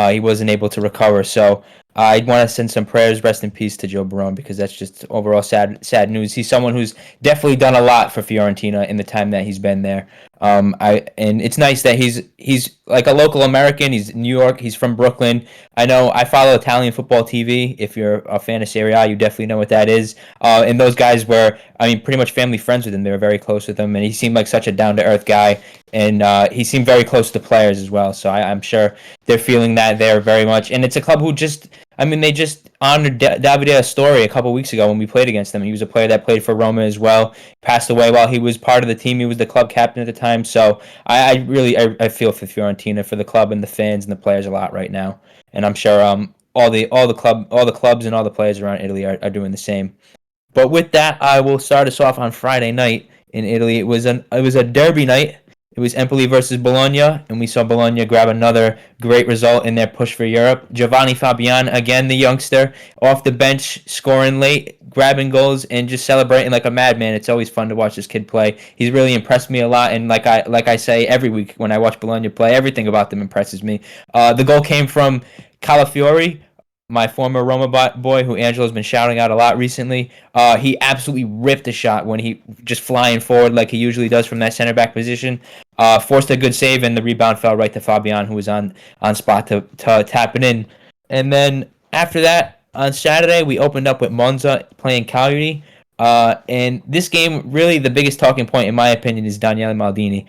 he wasn't able to recover. So I want to send some prayers, rest in peace to Joe Barone, because that's just overall sad news. He's someone who's definitely done a lot for Fiorentina in the time that he's been there. And it's nice that he's like a local American. He's in New York. He's from Brooklyn. I know I follow Italian football TV. If you're a fan of Serie A, you definitely know what that is. And those guys were, pretty much family friends with him. They were very close with him, and he seemed like such a down-to-earth guy. And he seemed very close to players as well. So I'm sure they're feeling that there very much. And it's a club who they just honored Davide Astori a couple weeks ago when we played against them. He was a player that played for Roma as well. Passed away while he was part of the team. He was the club captain at the time. So I feel for Fiorentina, for the club and the fans and the players a lot right now. And I'm sure all the clubs and all the players around Italy are doing the same. But with that, I will start us off on Friday night in Italy. It was a derby night. It was Empoli versus Bologna, and we saw Bologna grab another great result in their push for Europe. Giovanni Fabian, again the youngster, off the bench, scoring late, grabbing goals, and just celebrating like a madman. It's always fun to watch this kid play. He's really impressed me a lot, and like I say every week when I watch Bologna play, everything about them impresses me. The goal came from Calafiori, my former Roma boy, who Angelo's been shouting out a lot recently. He absolutely ripped a shot when he just flying forward like he usually does from that center back position. Forced a good save, and the rebound fell right to Fabian, who was on spot to tap it in. And then after that, on Saturday, we opened up with Monza playing Cagliari. And this game, really the biggest talking point, in my opinion, is Daniele Maldini.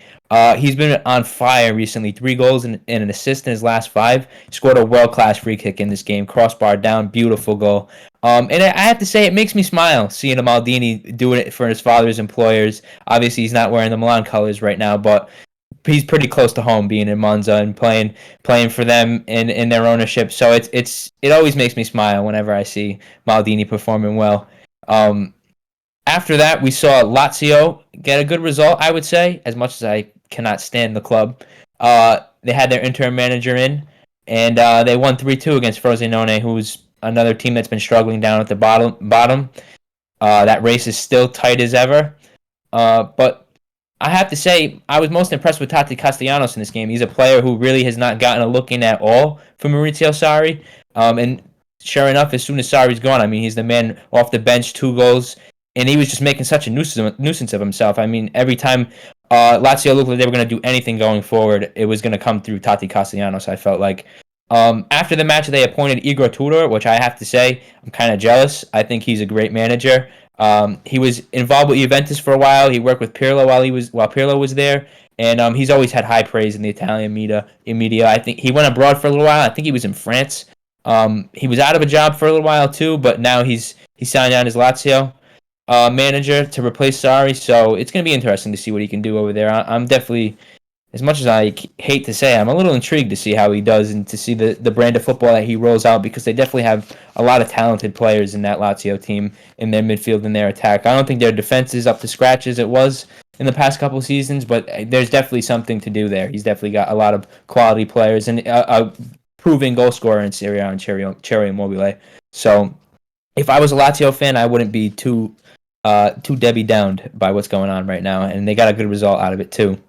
He's been on fire recently. 3 goals and an assist in his last 5. He scored a world-class free kick in this game. Crossbar down, beautiful goal. And I have to say, it makes me smile seeing a Maldini doing it for his father's employers. Obviously, he's not wearing the Milan colors right now, but he's pretty close to home, being in Monza and playing for them in their ownership. So it always makes me smile whenever I see Maldini performing well. After that, we saw Lazio get a good result, I would say, as much as I cannot stand the club. They had their interim manager in, and they won 3-2 against Frosinone, who's another team that's been struggling down at the bottom. That race is still tight as ever. But I have to say, I was most impressed with Tati Castellanos in this game. He's a player who really has not gotten a look in at all for Maurizio Sarri. And sure enough, as soon as Sarri's gone, I mean, he's the man off the bench, 2 goals, and he was just making such a nuisance of himself. I mean, every time Lazio looked like they were going to do anything going forward, it was going to come through Tati Castellanos, I felt like. After the match, they appointed Igor Tudor, which I have to say, I'm kind of jealous. I think he's a great manager. He was involved with Juventus for a while. He worked with Pirlo while Pirlo was there, and he's always had high praise in the Italian media. I think he went abroad for a little while. I think he was in France. He was out of a job for a little while too, but now he signed on as Lazio manager to replace Sarri. So it's going to be interesting to see what he can do over there. I'm definitely, as much as I hate to say, I'm a little intrigued to see how he does and to see the brand of football that he rolls out, because they definitely have a lot of talented players in that Lazio team, in their midfield and their attack. I don't think their defense is up to scratch as it was in the past couple of seasons, but there's definitely something to do there. He's definitely got a lot of quality players and a proven goal scorer in Serie A and Cherry Immobile. So if I was a Lazio fan, I wouldn't be too Debbie downed by what's going on right now, and they got a good result out of it too.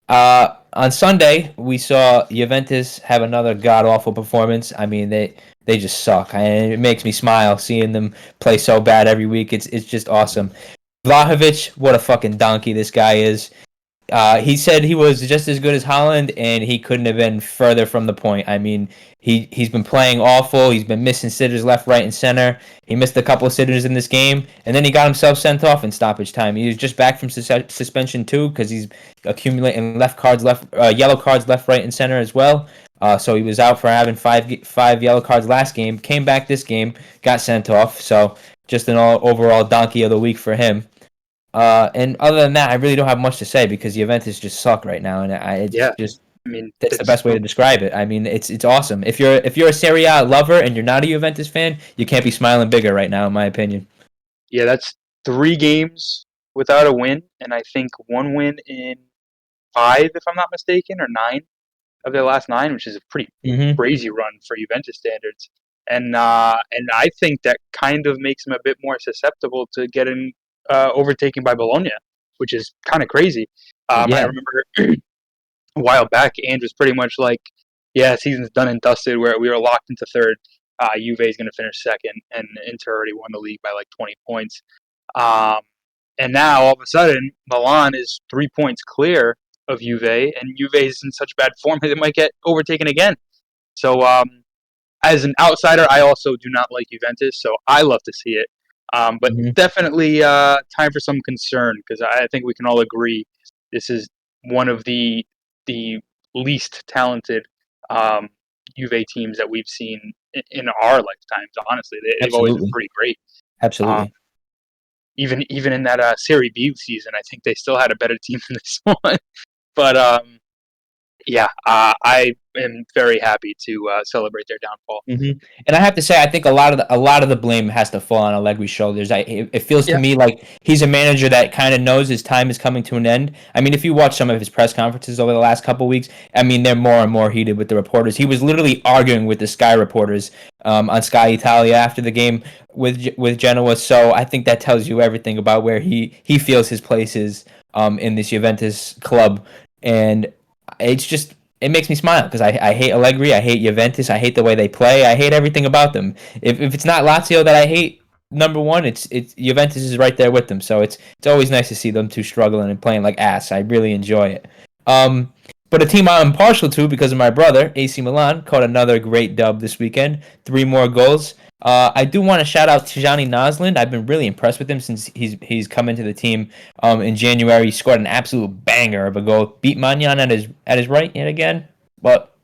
On Sunday, we saw Juventus have another god-awful performance. I mean, they just suck. And it makes me smile seeing them play so bad every week. It's just awesome. Vlahovic, what a fucking donkey this guy is. He said he was just as good as Haaland, and he couldn't have been further from the point. I mean, he's been playing awful. He's been missing sitters left, right, and center. He missed a couple of sitters in this game, and then he got himself sent off in stoppage time. He was just back from suspension too, because he's accumulating yellow cards left, right, and center as well. So he was out for having five yellow cards last game. Came back this game, got sent off. So just an overall donkey of the week for him. And other than that, I really don't have much to say, because Juventus just suck right now, and I mean, that's the best way to describe it. I mean, it's awesome. If you're a Serie A lover and you're not a Juventus fan, you can't be smiling bigger right now, in my opinion. Yeah, that's 3 games without a win, and I think 1 win in 5, if I'm not mistaken, or 9 of their last 9, which is a pretty crazy run for Juventus standards. And I think that kind of makes them a bit more susceptible to getting overtaken by Bologna, which is kind of crazy. I remember a while back, Andrew was pretty much like, yeah, season's done and dusted, where we were locked into 3rd. Juve is going to finish 2nd, and Inter already won the league by like 20 points. And now, all of a sudden, Milan is 3 points clear of Juve, and Juve is in such bad form that they might get overtaken again. So, as an outsider, I also do not like Juventus, so I love to see it. But definitely time for some concern, because I think we can all agree this is one of the least talented Juve teams that we've seen in our lifetimes. Honestly, they've always been pretty great. Absolutely. Even in that Serie B season, I think they still had a better team than this one. But Yeah, I am very happy to celebrate their downfall. hmm And I have to say, I think a lot of the blame has to fall on Allegri's shoulders. It feels to Yeah, me like he's a manager that kind of knows his time is coming to an end. I mean, if you watch some of his press conferences over the last couple of weeks, I mean, they're more and more heated with the reporters. He was literally arguing with the Sky reporters on Sky Italia after the game with Genoa. So I think that tells you everything about where he feels his place is in this Juventus club, and it's just it makes me smile because I hate Allegri, I hate Juventus, I hate the way they play, I hate everything about them. If it's not Lazio that I hate, number one, it's Juventus is right there with them. So it's always nice to see them two struggling and playing like ass. I really enjoy it. Um, but a team I'm partial to because of my brother, AC Milan, caught another great dub this weekend. 3 more goals. I do want to shout out Tijani Nosland. I've been really impressed with him since he's come into the team in January. He scored an absolute banger of a goal. Beat Manyan at his right yet again. But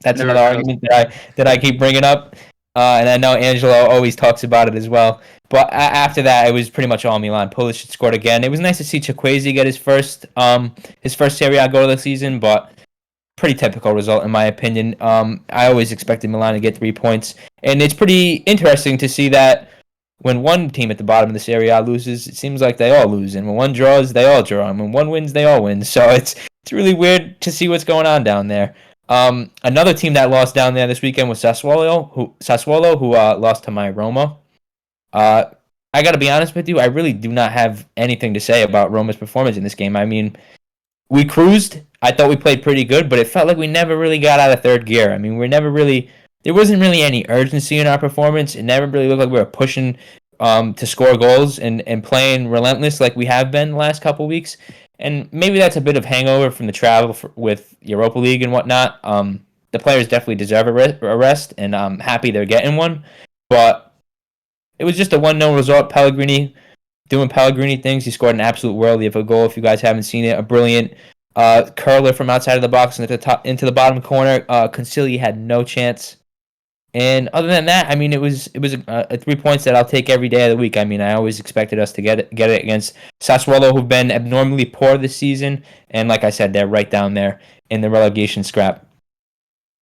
that's never another fails. argument that I keep bringing up. And I know Angelo always talks about it as well. But after that, it was pretty much all Milan. Pulisic scored again. It was nice to see Chikwueze get his first Serie A goal of the season, but pretty typical result in my opinion. I always expected Milan to get 3 points, and it's pretty interesting to see that when one team at the bottom of the Serie A loses, it seems like they all lose, and when one draws, they all draw, and when one wins, they all win. So it's really weird to see what's going on down there. Another team that lost down there this weekend was Sassuolo, who lost to my Roma. Uh, I got to be honest with you, I really do not have anything to say about Roma's performance in this game. I mean, we cruised. I thought we played pretty good, but it felt like we never really got out of third gear. I mean, there wasn't really any urgency in our performance. It never really looked like we were pushing to score goals and playing relentless like we have been the last couple weeks. And maybe that's a bit of hangover from the travel with Europa League and whatnot. The players definitely deserve a rest, and I'm happy they're getting one. But it was just a 1-0 result. Pellegrini doing Pellegrini things. He scored an absolute worldly of a goal. If you guys haven't seen it, a brilliant curler from outside of the box into the bottom corner. Consigli had no chance. And other than that, I mean, it was a 3 points that I'll take every day of the week. I mean, I always expected us to get it against Sassuolo, who've been abnormally poor this season, and like I said, they're right down there in the relegation scrap.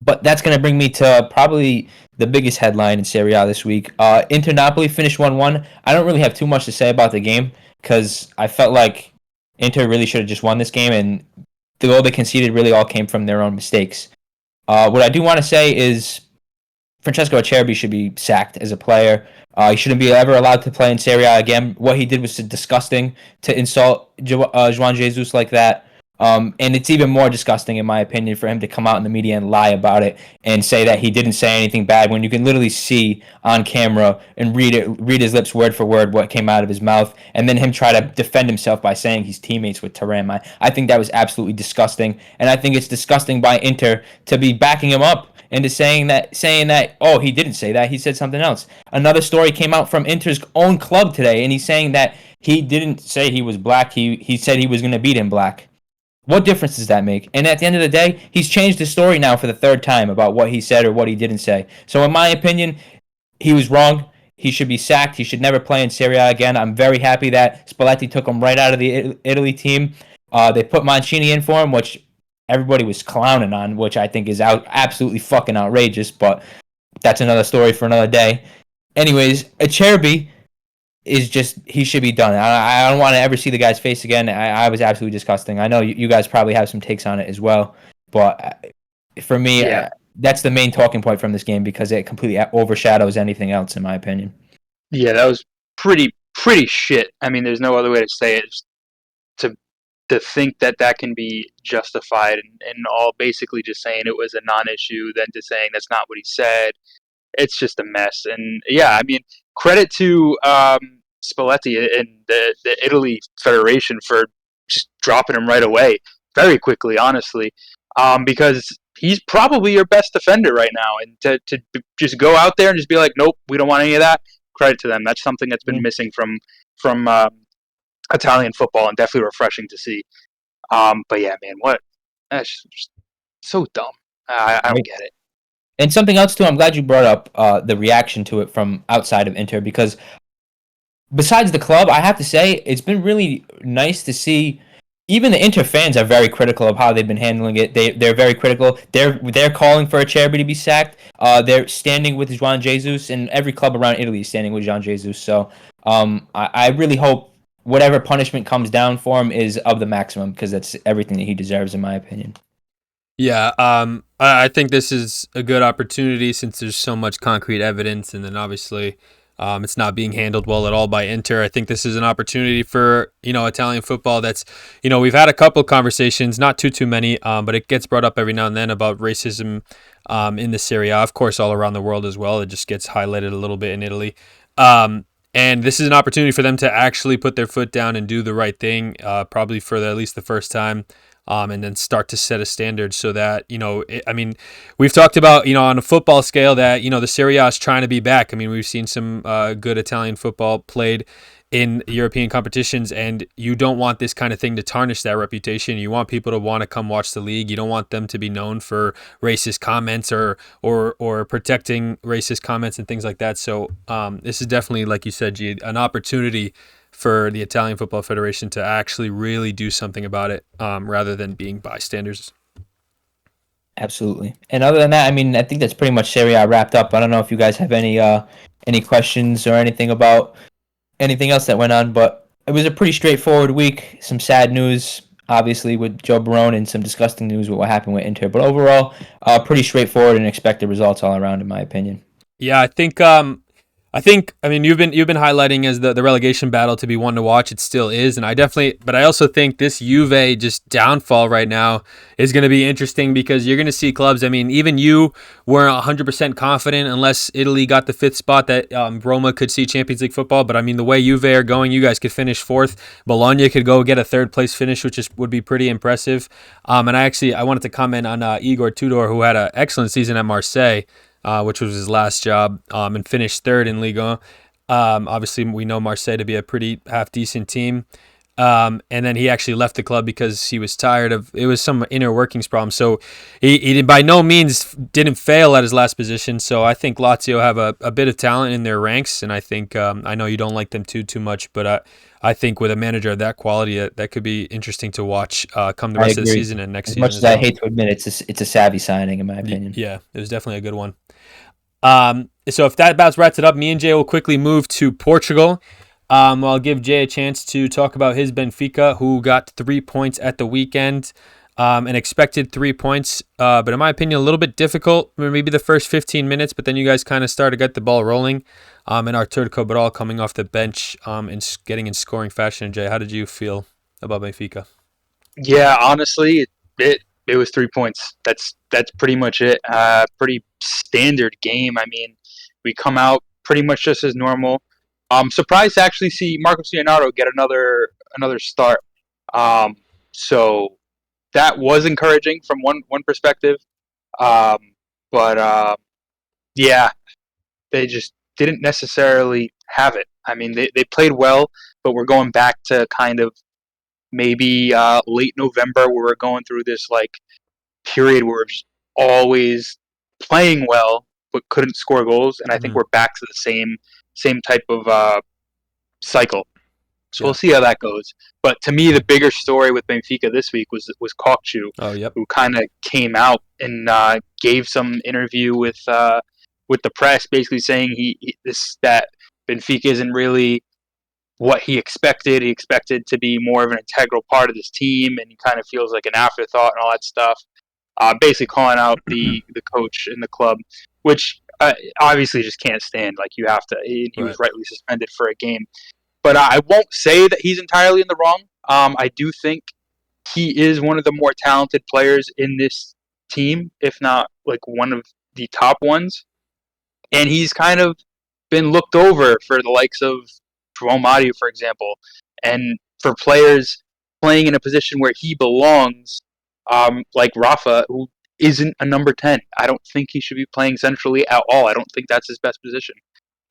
But that's going to bring me to probably the biggest headline in Serie A this week. Inter Napoli finished 1-1. I don't really have too much to say about the game because I felt like Inter really should have just won this game, and the goal they conceded really all came from their own mistakes. What I do want to say is Francesco Acerbi should be sacked as a player. He shouldn't be ever allowed to play in Serie A again. What he did was disgusting to insult Juan Jesus like that. And it's even more disgusting, in my opinion, for him to come out in the media and lie about it and say that he didn't say anything bad when you can literally see on camera and read his lips word for word what came out of his mouth, and then him try to defend himself by saying he's teammates with Prem. I think that was absolutely disgusting, and I think it's disgusting by Inter to be backing him up into saying that oh, he didn't say that, he said something else. Another story came out from Inter's own club today, and he's saying that he didn't say he was black. He said he was going to beat him black. What difference does that make? And at the end of the day, he's changed his story now for the third time about what he said or what he didn't say. So in my opinion, he was wrong. He should be sacked. He should never play in Serie A again. I'm very happy that Spalletti took him right out of the Italy team. They put Mancini in for him, which everybody was clowning on, which I think is absolutely fucking outrageous, but that's another story for another day. Anyways, Acerbi is just, he should be done. I don't want to ever see the guy's face again. I was absolutely disgusting. I know you guys probably have some takes on it as well, but for me, Yeah. that's the main talking point from this game because it completely overshadows anything else, in my opinion. Yeah, that was pretty shit. I mean, there's no other way to say it. Just to think that can be justified and all basically just saying it was a non-issue, then to saying that's not what he said. It's just a mess. And yeah, I mean, credit to Spalletti and the Italy Federation for just dropping him right away, very quickly, honestly, because he's probably your best defender right now. And to just go out there and just be like, nope, we don't want any of that. Credit to them. That's something that's been missing from Italian football, and definitely refreshing to see. But yeah, man, what? That's just so dumb. I don't get it. And something else too, I'm glad you brought up the reaction to it from outside of Inter, because besides the club, I have to say it's been really nice to see even the Inter fans are very critical of how they've been handling it. They're very critical. They're calling for Acerbi to be sacked. They're standing with Juan Jesus, and every club around Italy is standing with Juan Jesus. So I really hope whatever punishment comes down for him is of the maximum, because that's everything that he deserves, in my opinion. Yeah, I think this is a good opportunity since there's so much concrete evidence, and then obviously it's not being handled well at all by Inter. I think this is an opportunity for Italian football. That's we've had a couple conversations, not too many, but it gets brought up every now and then about racism in the Serie A, of course, all around the world as well. It just gets highlighted a little bit in Italy. And this is an opportunity for them to actually put their foot down and do the right thing, probably for at least the first time. And then start to set a standard so that, we've talked about, on a football scale that, the Serie A is trying to be back. I mean, we've seen some good Italian football played in European competitions, and you don't want this kind of thing to tarnish that reputation. You want people to want to come watch the league. You don't want them to be known for racist comments or protecting racist comments and things like that. So this is definitely, like you said, G, an opportunity for the Italian Football Federation to actually really do something about it, rather than being bystanders. Absolutely. And other than that, I mean, I think that's pretty much Serie A wrapped up. I don't know if you guys have any questions or anything about anything else that went on, but it was a pretty straightforward week. Some sad news, obviously, with Joe Barone, and some disgusting news with what happened with Inter. But overall, pretty straightforward and expected results all around, in my opinion. Yeah, I mean, you've been highlighting as the relegation battle to be one to watch. It still is, and but I also think this Juve just downfall right now is going to be interesting, because you're going to see clubs. I mean, even you weren't 100% confident, unless Italy got the 5th spot, that Roma could see Champions League football. But I mean, the way Juve are going, you guys could finish 4th. Bologna could go get a 3rd place finish, which would be pretty impressive. And I wanted to comment on Igor Tudor, who had an excellent season at Marseille, which was his last job, and finished 3rd in Liga. Obviously, we know Marseille to be a pretty half-decent team. And then he actually left the club because he was tired of it. Was some inner workings problem. So he by no means didn't fail at his last position. So I think Lazio have a bit of talent in their ranks, and I think I know you don't like them too much, but I think with a manager of that quality, that could be interesting to watch come the rest of the season and next season. As much as I hate to admit it, it's a savvy signing, in my opinion. Yeah, it was definitely a good one. So if that about wraps it up, me and Jay will quickly move to Portugal. I'll give Jay a chance to talk about his Benfica, who got 3 points at the weekend, an expected 3 points, but in my opinion, a little bit difficult, maybe the first 15 minutes, but then you guys kind of started to get the ball rolling, and Artur Cabral coming off the bench and getting in scoring fashion. Jay, how did you feel about Benfica? Yeah, honestly, it was 3 points. That's pretty much it. Pretty standard game. I mean, we come out pretty much just as normal. Surprised to actually see Marcos Leonardo get another start. So that was encouraging from one perspective. But yeah, they just didn't necessarily have it. I mean, they played well, but we're going back to kind of maybe late November, where we're going through this like period where we're just always playing well but couldn't score goals, and I think we're back to the same type of cycle. So we'll see how that goes. But to me, the bigger story with Benfica this week was Kokchu, who kind of came out and gave some interview with the press, basically saying that Benfica isn't really what he expected. He expected to be more of an integral part of this team, and he kind of feels like an afterthought and all that stuff. Basically calling out the coach in the club, which obviously just can't stand. Like, you have to. He was rightly suspended for a game. But I won't say that he's entirely in the wrong. I do think he is one of the more talented players in this team, if not like one of the top ones. And he's kind of been looked over for the likes of João Mario, for example, and for players playing in a position where he belongs, like Rafa, who isn't a number 10. I don't think he should be playing centrally at all. I don't think that's his best position.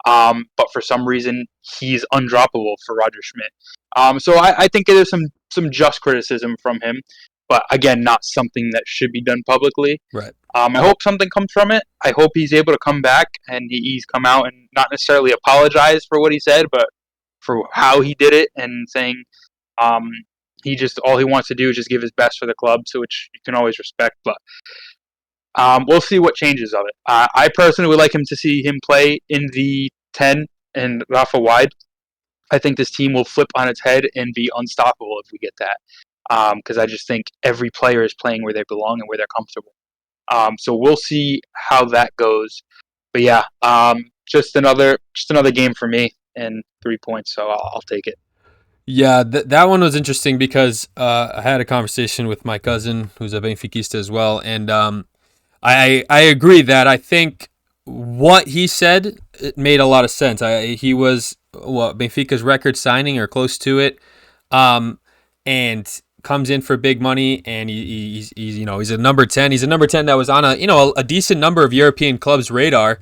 But for some reason, he's undroppable for Roger Schmidt. So I think there's some just criticism from him, but again, not something that should be done publicly. Right. I hope something comes from it. I hope he's able to come back and he's come out and not necessarily apologize for what he said, but for how he did it, and saying, all he wants to do is just give his best for the club, so which you can always respect. But we'll see what changes of it. I personally would like to see him play in the 10 and Rafa wide. I think this team will flip on its head and be unstoppable if we get that. Because I just think every player is playing where they belong and where they're comfortable. So we'll see how that goes. But yeah, just another game for me and 3 points. So I'll take it. Yeah, that one was interesting because I had a conversation with my cousin who's a Benfiquista as well, and I agree that I think what he said, it made a lot of sense. He was Benfica's record signing or close to it, and comes in for big money, and he's a number 10. He's a number 10 that was on a decent number of European clubs' radar.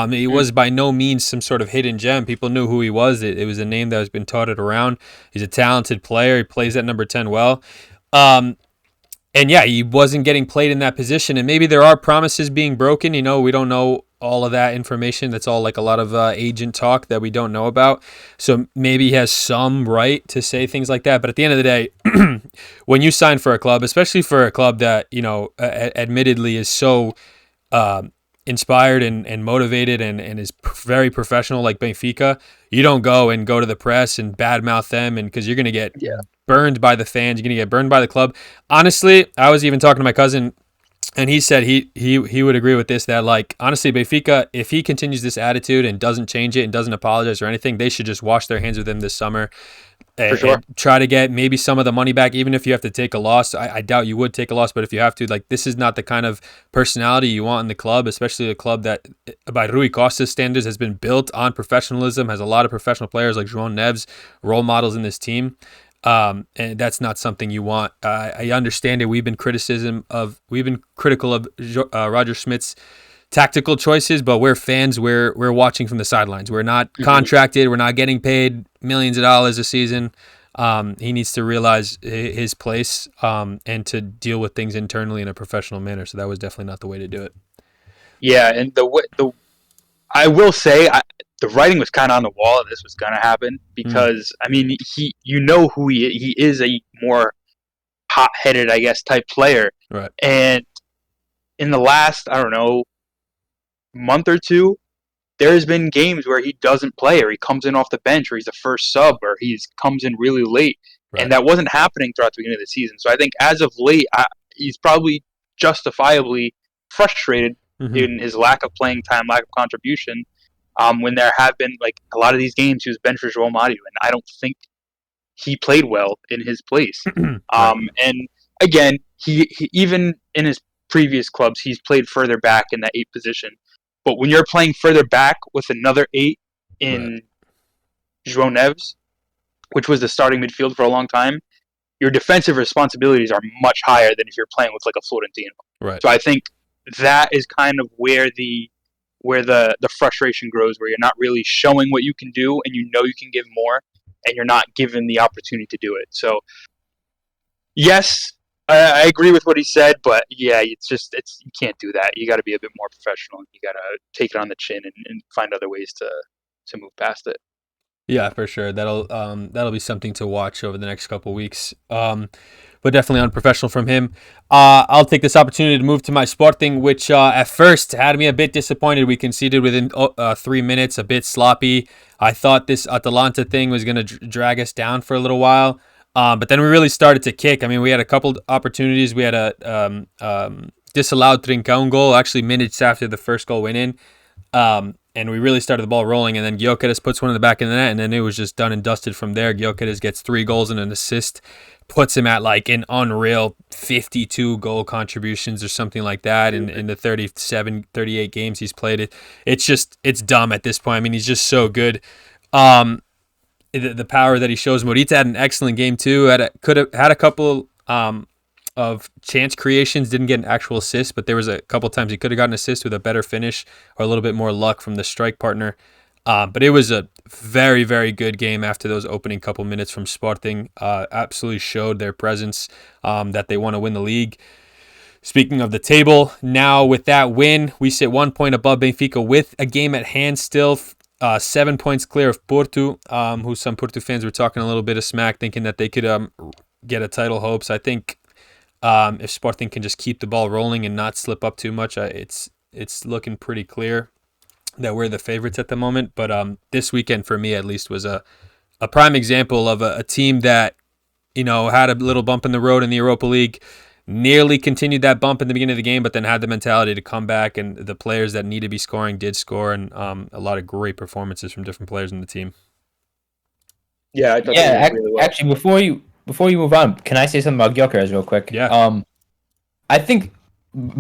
He was by no means some sort of hidden gem. People knew who he was. It was a name that has been touted around. He's a talented player. He plays at number 10 well. And yeah, he wasn't getting played in that position. And maybe there are promises being broken. We don't know all of that information. That's all like a lot of agent talk that we don't know about. So maybe he has some right to say things like that. But at the end of the day, when you sign for a club, especially for a club that, admittedly is so inspired and motivated and is very professional like Benfica, you don't go to the press and badmouth them, and because you're going to get burned by the fans, you're going to get burned by the club. Honestly, I was even talking to my cousin, and he said he would agree with this, that like honestly Benfica, if he continues this attitude and doesn't change it and doesn't apologize or anything, they should just wash their hands with him this summer. And try to get maybe some of the money back, even if you have to take a loss. I doubt you would take a loss, but if you have to, like, this is not the kind of personality you want in the club, especially a club that, by Rui Costa's standards, has been built on professionalism, has a lot of professional players like João Neves, role models in this team. And that's not something you want. I understand it. We've been critical of Roger Schmidt's tactical choices, but we're fans. We're watching from the sidelines. We're not contracted. We're not getting paid millions of dollars a season. He needs to realize his place and to deal with things internally in a professional manner. So that was definitely not the way to do it. Yeah, and I will say the writing was kind of on the wall that this was going to happen because I mean who he is, a more hot-headed, I guess, type player, right? And in the last, I don't know, month or two, there's been games where he doesn't play, or he comes in off the bench, or he's the first sub, or he comes in really late, and that wasn't happening throughout the beginning of the season. So I think as of late, he's probably justifiably frustrated in his lack of playing time, lack of contribution. When there have been like a lot of these games, he was benched for João Mario, and I don't think he played well in his place. And again, he even in his previous clubs, he's played further back in that 8 position. But when you're playing further back with another 8 in João Neves, which was the starting midfield for a long time, your defensive responsibilities are much higher than if you're playing with like a Florentino. Right. So I think that is kind of where the frustration grows, where you're not really showing what you can do, and you can give more, and you're not given the opportunity to do it. So yes, I agree with what he said, but yeah, you can't do that. You got to be a bit more professional. You got to take it on the chin and find other ways to move past it. Yeah, for sure. That'll be something to watch over the next couple of weeks. But definitely unprofessional from him. I'll take this opportunity to move to my Sporting, which at first had me a bit disappointed. We conceded within 3 minutes, a bit sloppy. I thought this Atalanta thing was going to drag us down for a little while. But then we really started to kick. I mean, we had a couple opportunities. We had a disallowed Trincão goal, actually minutes after the first goal went in. And we really started the ball rolling. And then Gyokeres puts one in the back of the net, and then it was just done and dusted from there. Gyokeres gets 3 goals and an assist, puts him at like an unreal 52 goal contributions or something like that in the 37, 38 games he's played. It's dumb at this point. I mean, he's just so good. The power that he shows. Morita had an excellent game too. Could have had a couple of chance creations, didn't get an actual assist, but there was a couple times he could have gotten an assist with a better finish or a little bit more luck from the strike partner. But it was a very, very good game after those opening couple minutes from Sporting. Absolutely showed their presence, that they want to win the league. Speaking of the table, now with that win, we sit 1 point above Benfica with a game at hand still. 7 points clear of Porto, who some Porto fans were talking a little bit of smack, thinking that they could get a title hopes. I think if Sporting can just keep the ball rolling and not slip up too much, it's looking pretty clear that we're the favorites at the moment. But this weekend, for me at least, was a prime example of a team that, had a little bump in the road in the Europa League, nearly continued that bump in the beginning of the game, but then had the mentality to come back, and the players that need to be scoring did score, and a lot of great performances from different players in the team. Yeah, I thought they did really well. Actually, before you move on, can I say something about Gyokeres real quick? Yeah. I think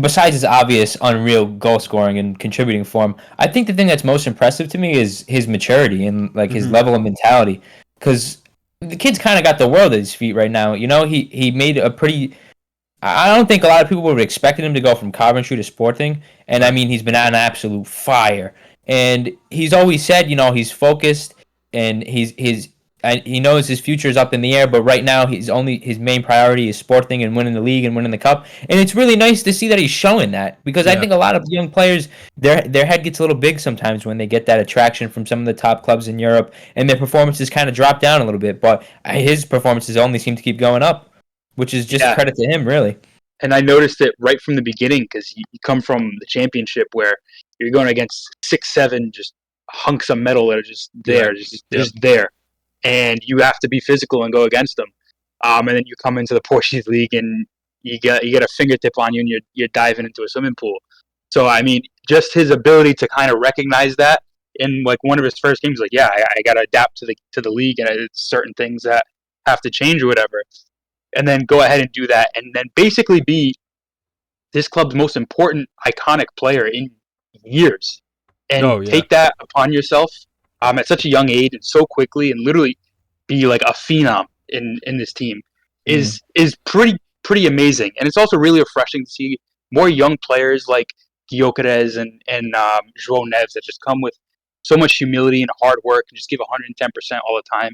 besides his obvious unreal goal scoring and contributing form, I think the thing that's most impressive to me is his maturity and like his level of mentality, because the kid's kind of got the world at his feet right now. He made a pretty. I don't think a lot of people would have expected him to go from Coventry to Sporting, and I mean he's been on an absolute fire, and he's always said he's focused and he knows his future is up in the air, but right now his main priority is Sporting and winning the league and winning the cup. And it's really nice to see that he's showing that, because I think a lot of young players, their head gets a little big sometimes when they get that attraction from some of the top clubs in Europe, and their performances kind of drop down a little bit. But his performances only seem to keep going up, which is just credit to him, really. And I noticed it right from the beginning, because you come from the championship where you're going against 6-7 just hunks of metal that are just there, just there. And you have to be physical and go against them. And then you come into the Portuguese league and you get a fingertip on you, and you're diving into a swimming pool. So I mean, just his ability to kind of recognize that in like one of his first games, like I got to adapt to the league, and it's certain things that have to change or whatever, and then go ahead and do that, and then basically be this club's most important iconic player in years, and take that upon yourself. At such a young age and so quickly, and literally be like a phenom in this team is pretty amazing. And it's also really refreshing to see more young players like Gyokeres and João Neves that just come with so much humility and hard work and just give 110% all the time.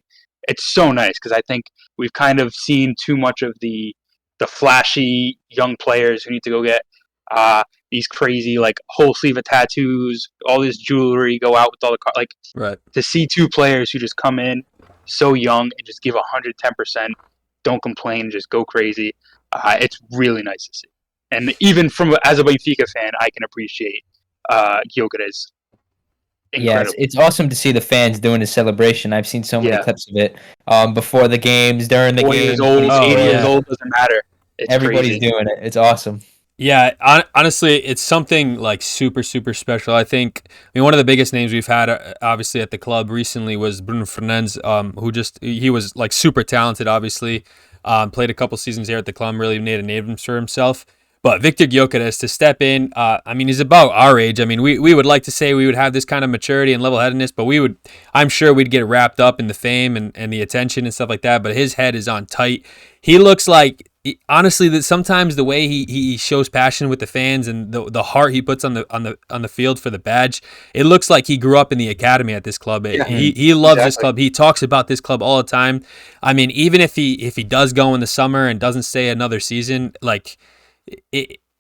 It's so nice, because I think we've kind of seen too much of the flashy young players who need to go get these crazy like whole sleeve of tattoos, all this jewelry, go out with all the to see two players who just come in so young and just give 110%, don't complain, just go crazy. It's really nice to see, and even as a Benfica fan, I can appreciate Gyokeres. Yeah, it's awesome to see the fans doing the celebration. I've seen so many clips of it before the games, during the games. 40 years old, 80 years old, doesn't matter. Everybody's doing it. It's awesome. Yeah, honestly, it's something like super, super special. I mean, one of the biggest names we've had, obviously, at the club recently was Bruno Fernandes, he was like super talented, obviously. Played a couple seasons here at the club, really made a name for himself. But Victor Gyokeres to step in, I mean, he's about our age. I mean, we would like to say we would have this kind of maturity and level-headedness, but I'm sure we'd get wrapped up in the fame and the attention and stuff like that. But his head is on tight. He looks like, honestly, that sometimes the way he shows passion with the fans and the heart he puts on the field for the badge, it looks like he grew up in the academy at this club. Yeah, he loves this club. He talks about this club all the time. I mean, even if he does go in the summer and doesn't stay another season, like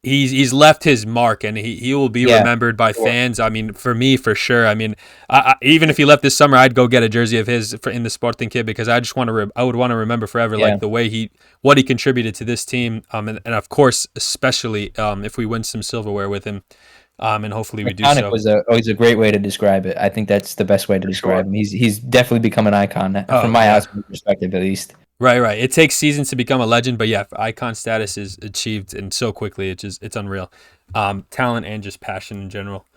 he's left his mark, and he will be remembered by fans. I mean, for me, for sure. I mean, even if he left this summer, I'd go get a jersey of his in the Sporting kit, because I just I would want to remember forever like the way what he contributed to this team, and of course, especially if we win some silverware with him, and hopefully we do so. Was a great way to describe it. I think that's the best way to describe him. He's definitely become an icon from my perspective, at least. Right. It takes seasons to become a legend, but yeah, icon status is achieved and so quickly. It's unreal. Talent and just passion in general.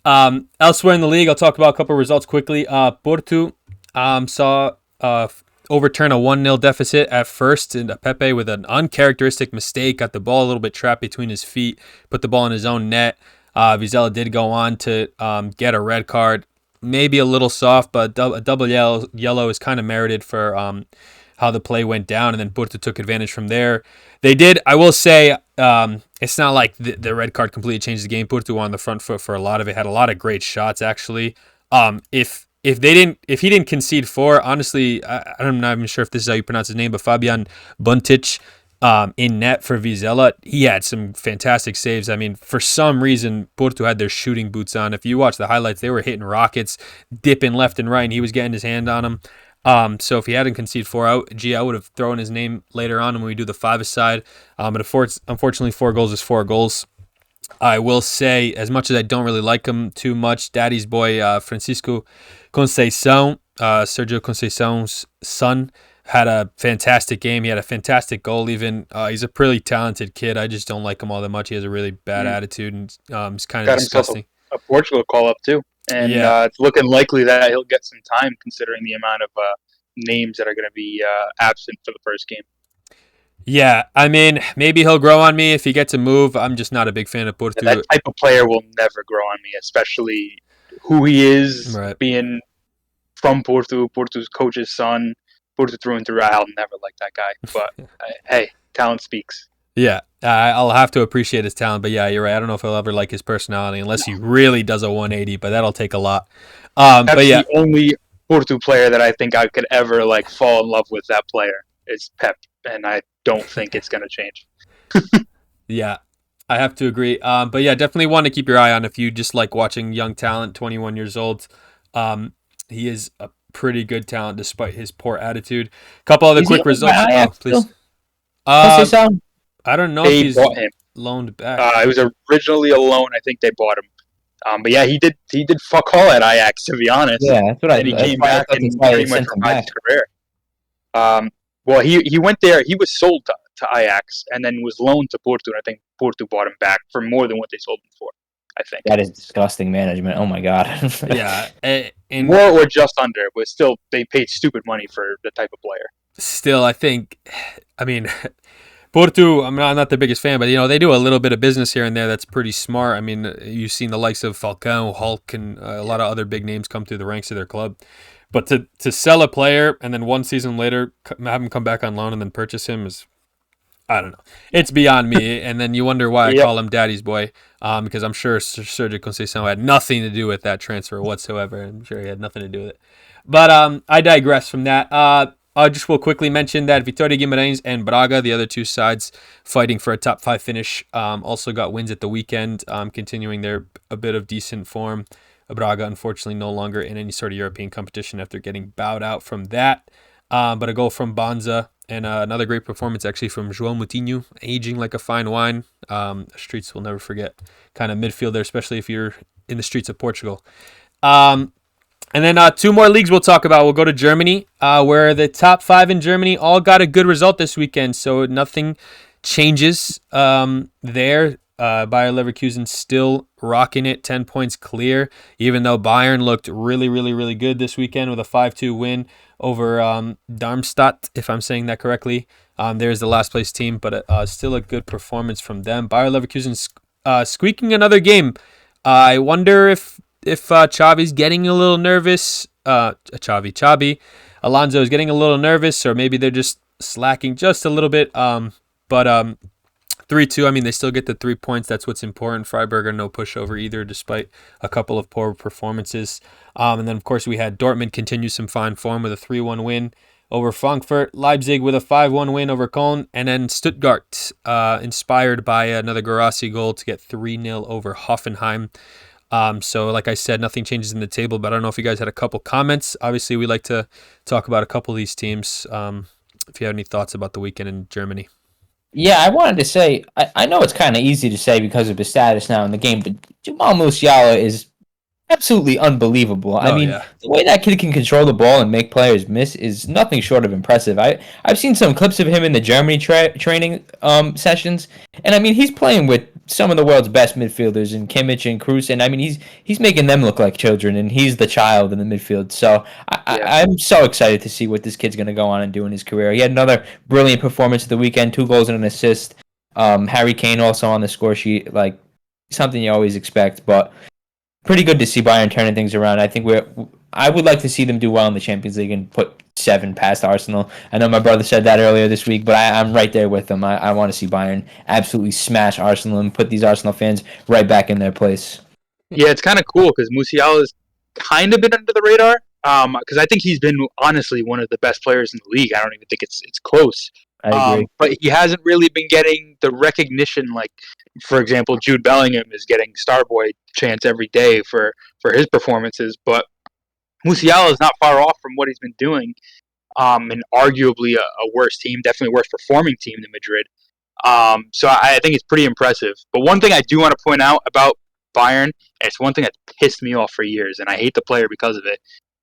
Elsewhere in the league, I'll talk about a couple of results quickly. Porto saw overturn a 1-0 deficit at first, and Pepe, with an uncharacteristic mistake, got the ball a little bit trapped between his feet, put the ball in his own net. Vizela did go on to get a red card, maybe a little soft, but a double yellow is kind of merited for how the play went down, and then Porto took advantage from there. They did, I will say, it's not like the red card completely changed the game. Porto on the front foot for a lot of it, had a lot of great shots, actually. If he didn't concede 4, honestly, I'm not even sure if this is how you pronounce his name, but Fabian Buntic in net for Vizela, he had some fantastic saves. I mean, for some reason, Porto had their shooting boots on. If you watch the highlights, they were hitting rockets, dipping left and right, and he was getting his hand on them. So if he hadn't conceded 4, I would have thrown his name later on when we do the 5-a-side. But unfortunately, 4 goals is 4 goals. I will say, as much as I don't really like him too much, Daddy's boy Francisco Conceição, Sergio Conceição's son, had a fantastic game. He had a fantastic goal even. He's a pretty talented kid. I just don't like him all that much. He has a really bad attitude, and he's kind of Got himself disgusting. a Portugal call-up, too. And it's looking likely that he'll get some time considering the amount of names that are going to be absent for the first game. Yeah, I mean, maybe he'll grow on me if he gets a move. I'm just not a big fan of Porto. That type of player will never grow on me, especially who he is, being from Porto, Porto's coach's son, Porto through and through. I'll never like that guy. But, hey, talent speaks. Yeah, I'll have to appreciate his talent. But, yeah, you're right. I don't know if I'll ever like his personality unless he really does a 180, but that'll take a lot. That's the only Porto player that I think I could ever fall in love with. That player is Pep, and I don't think it's going to change. Yeah, I have to agree. But yeah, definitely one to keep your eye on if you just like watching young talent, 21 years old. He is a pretty good talent despite his poor attitude. A couple other quick results. Please. I don't know if he's loaned back. It was originally a loan. I think they bought him. But yeah, he did fuck all at Ajax, to be honest. Yeah, that's what and he came back and pretty much revived his career. Well, he went there. He was sold to Ajax and then was loaned to Porto. And I think Porto bought him back for more than what they sold him for, I think. That is disgusting management. Oh, my God. Yeah. More or just under. But still, they paid stupid money for the type of player. Still, I think, Porto, I'm not the biggest fan, but, they do a little bit of business here and there that's pretty smart. I mean, you've seen the likes of Falcao, Hulk, and a lot of other big names come through the ranks of their club. But to sell a player and then one season later have him come back on loan and then purchase him is, I don't know. It's beyond me. And then you wonder why I call him Daddy's boy, because I'm sure Sergio Conceição had nothing to do with that transfer whatsoever. I'm sure he had nothing to do with it. But I digress from that. I just will quickly mention that Vitória Guimarães and Braga, the other two sides fighting for a top 5 finish, also got wins at the weekend, continuing their a bit of decent form. Braga, unfortunately, no longer in any sort of European competition after getting bowed out from that. But a goal from Banza and another great performance actually from João Moutinho, aging like a fine wine. Streets will never forget. Kind of midfielder, especially if you're in the streets of Portugal. And then 2 more leagues we'll talk about. We'll go to Germany, where the top 5 in Germany all got a good result this weekend. So nothing changes there. Bayer Leverkusen still rocking it, 10 points clear, even though Bayern looked really, really, really good this weekend with a 5-2 win over Darmstadt, if I'm saying that correctly. There's the last place team, but still a good performance from them. Bayer Leverkusen squeaking another game. I wonder if Xavi's getting a little nervous. Xavi. Alonso is getting a little nervous, or maybe they're just slacking just a little bit. But 3-2, they still get the 3 points. That's what's important. Freiburg are no pushover either, despite a couple of poor performances. And then, of course, we had Dortmund continue some fine form with a 3-1 win over Frankfurt. Leipzig with a 5-1 win over Köln. And then Stuttgart, inspired by another Guirassy goal to get 3-0 over Hoffenheim. So, like I said, nothing changes in the table, but I don't know if you guys had a couple comments. Obviously, we like to talk about a couple of these teams. If you have any thoughts about the weekend in Germany. Yeah, I wanted to say, I know it's kind of easy to say because of his status now in the game, but Jamal Musiala is absolutely unbelievable. The way that kid can control the ball and make players miss is nothing short of impressive. I've seen some clips of him in the Germany training sessions, and he's playing with some of the world's best midfielders in Kimmich and Kroos, and he's making them look like children, and he's the child in the midfield. So I'm so excited to see what this kid's going to go on and do in his career. He had another brilliant performance at the weekend, 2 goals and an assist. Harry Kane also on the score sheet, like something you always expect, but pretty good to see Bayern turning things around. I would like to see them do well in the Champions League and put 7 past Arsenal. I know my brother said that earlier this week, but I'm right there with him. I want to see Bayern absolutely smash Arsenal and put these Arsenal fans right back in their place. Yeah, it's kind of cool because Musiala's kind of been under the radar because I think he's been honestly one of the best players in the league. I don't even think it's close. I agree. But he hasn't really been getting the recognition like, for example, Jude Bellingham is getting Starboy chance every day for his performances. But Musiala is not far off from what he's been doing, and arguably a worse team, definitely a worse performing team than Madrid. So I think it's pretty impressive. But one thing I do want to point out about Bayern, and it's one thing that pissed me off for years, and I hate the player because of it,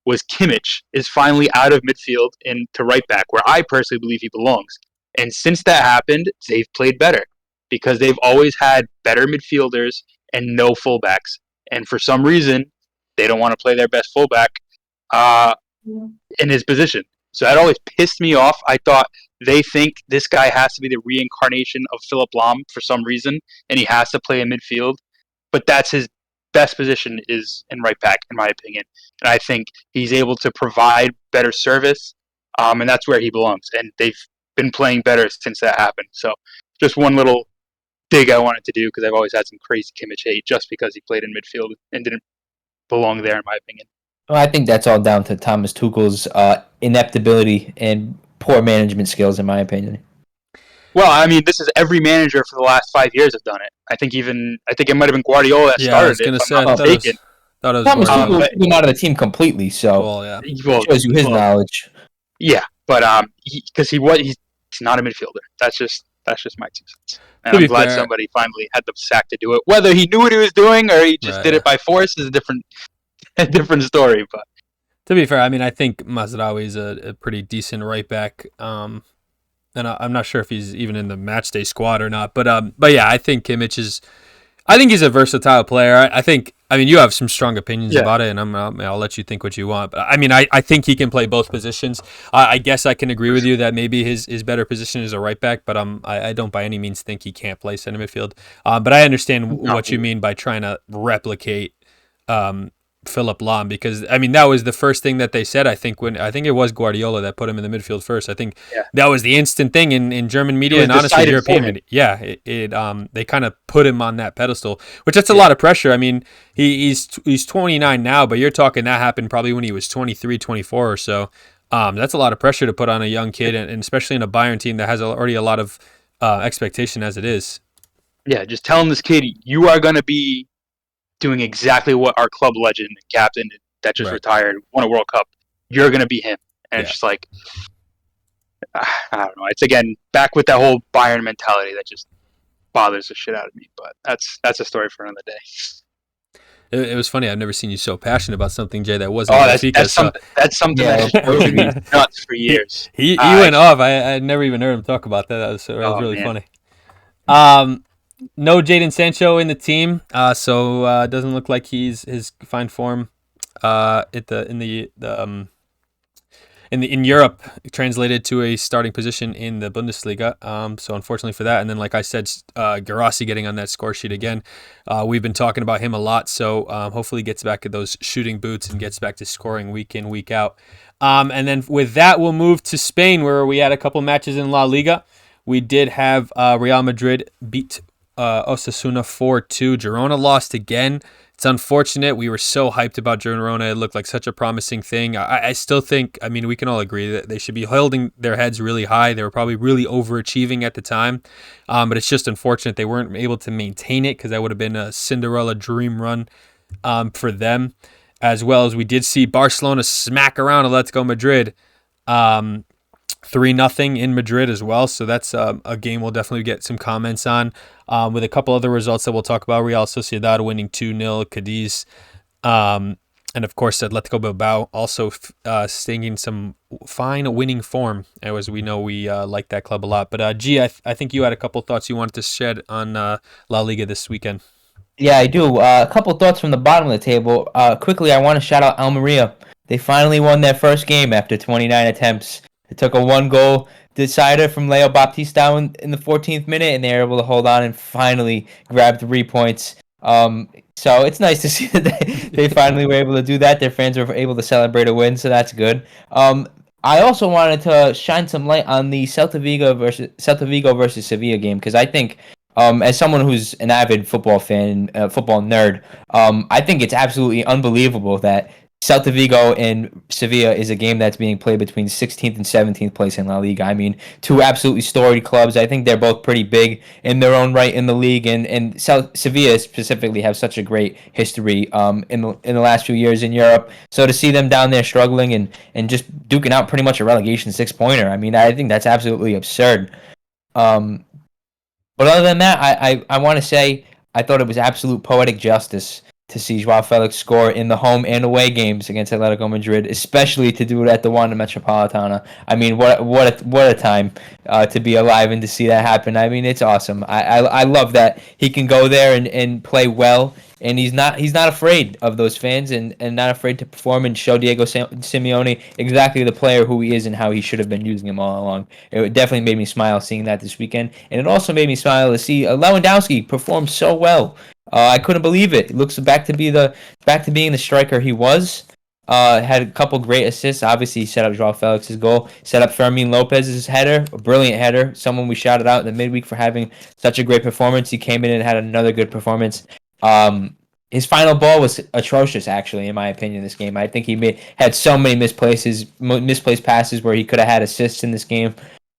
was Kimmich is finally out of midfield and to right back, where I personally believe he belongs. And since that happened, they've played better because they've always had better midfielders and no fullbacks. And for some reason, they don't want to play their best fullback uh, in his position. So that always pissed me off. I thought they think this guy has to be the reincarnation of Philip Lahm for some reason, and he has to play in midfield. But that's his best position is in right back, in my opinion. And I think he's able to provide better service, and that's where he belongs. And they've been playing better since that happened. So just one little dig I wanted to do because I've always had some crazy Kimmich hate just because he played in midfield and didn't belong there, in my opinion. Well, I think that's all down to Thomas Tuchel's ineptability and poor management skills, in my opinion. Well, I mean, this is every manager for the last 5 years have done it. I think it might have been Guardiola that started I was gonna say, I'm not mistaken. Thought it was Thomas Guardiola. Tuchel came out of the team completely, so Well, shows you his knowledge. Yeah, but because he's not a midfielder. That's just my 2 cents. And To be I'm glad fair- somebody finally had the sack to do it. Whether he knew what he was doing or he just did it by force is a different story. But To be fair, I mean, I think Mazraoui is a pretty decent right back. And I'm not sure if he's even in the matchday squad or not. But yeah, I think Kimmich is. I think he's a versatile player. I mean, you have some strong opinions about it, and I'll let you think what you want. But I mean, I think he can play both positions. I guess I can agree with you that maybe his better position is a right back, but I don't by any means think he can't play center midfield. But I understand what you mean by trying to replicate Philip Lahm, because I mean that was the first thing that they said. I think it was Guardiola that put him in the midfield first. I think that was the instant thing in German media and honestly European media. Yeah, they kind of put him on that pedestal, which that's a lot of pressure. I mean, he's 29 now, but you're talking that happened probably when he was 23, 24 or so. That's a lot of pressure to put on a young kid, and especially in a Bayern team that has already a lot of expectation as it is. Yeah, just telling this kid you are going to be doing exactly what our club legend and captain that just retired, won a World Cup. You're going to be him. And it's just like, I don't know. It's, again, back with that whole Bayern mentality that just bothers the shit out of me. But that's a story for another day. It was funny. I've never seen you so passionate about something, Jay, that wasn't that's something that drove me nuts for years. He went off. I never even heard him talk about that. That was really funny. No Jadon Sancho in the team, so it doesn't look like his fine form in Europe translated to a starting position in the Bundesliga. So unfortunately for that, and then like I said, Gyokeres getting on that score sheet again. We've been talking about him a lot, so hopefully he gets back to those shooting boots and gets back to scoring week in, week out. And then with that, we'll move to Spain, where we had a couple matches in La Liga. We did have Real Madrid beat Osasuna 4-2. Girona lost again. It's unfortunate. We were so hyped about Girona. It looked like such a promising thing. I still think, I mean, we can all agree that they should be holding their heads really high. They were probably really overachieving at the time. But it's just unfortunate they weren't able to maintain it, because that would have been a Cinderella dream run for them. As well as we did see Barcelona smack around Atletico Madrid. 3-0 in Madrid as well. So that's a game we'll definitely get some comments on, with a couple other results that we'll talk about. Real Sociedad winning 2-0, Cadiz, and of course Atletico Bilbao also staying in some fine winning form, as we know we like that club a lot. But G, I think you had a couple thoughts you wanted to shed on La Liga this weekend. Yeah, I do. A couple thoughts from the bottom of the table. Quickly, I want to shout out Almeria. They finally won their first game after 29 attempts. It took a 1-goal decider from Leo Baptista in the 14th minute, and they were able to hold on and finally grab 3 points. So it's nice to see that they finally were able to do that. Their fans were able to celebrate a win, so that's good. I also wanted to shine some light on the Celta Vigo versus Sevilla game, because I think, as someone who's an avid football fan, football nerd, I think it's absolutely unbelievable that Celta Vigo and Sevilla is a game that's being played between 16th and 17th place in La Liga. I mean, two absolutely storied clubs. I think they're both pretty big in their own right in the league, and Sevilla specifically have such a great history in the last few years in Europe. So to see them down there struggling and just duking out pretty much a relegation 6-pointer, I mean, I think that's absolutely absurd. Um, but other than that, I want to say I thought it was absolute poetic justice to see Joao Felix score in the home and away games against Atletico Madrid, especially to do it at the Wanda Metropolitana. I mean, what a time to be alive and to see that happen. I mean, it's awesome. I love that he can go there and play well, and he's not afraid of those fans and not afraid to perform and show Diego Simeone exactly the player who he is and how he should have been using him all along. It definitely made me smile seeing that this weekend, and it also made me smile to see Lewandowski perform so well. I couldn't believe it. It looks back to being the striker he was. Had a couple great assists. Obviously, he set up Joao Felix's goal. Set up Fermin Lopez's header, a brilliant header. Someone we shouted out in the midweek for having such a great performance. He came in and had another good performance. His final ball was atrocious, actually, in my opinion. This game, I think he had so many misplaced passes where he could have had assists in this game,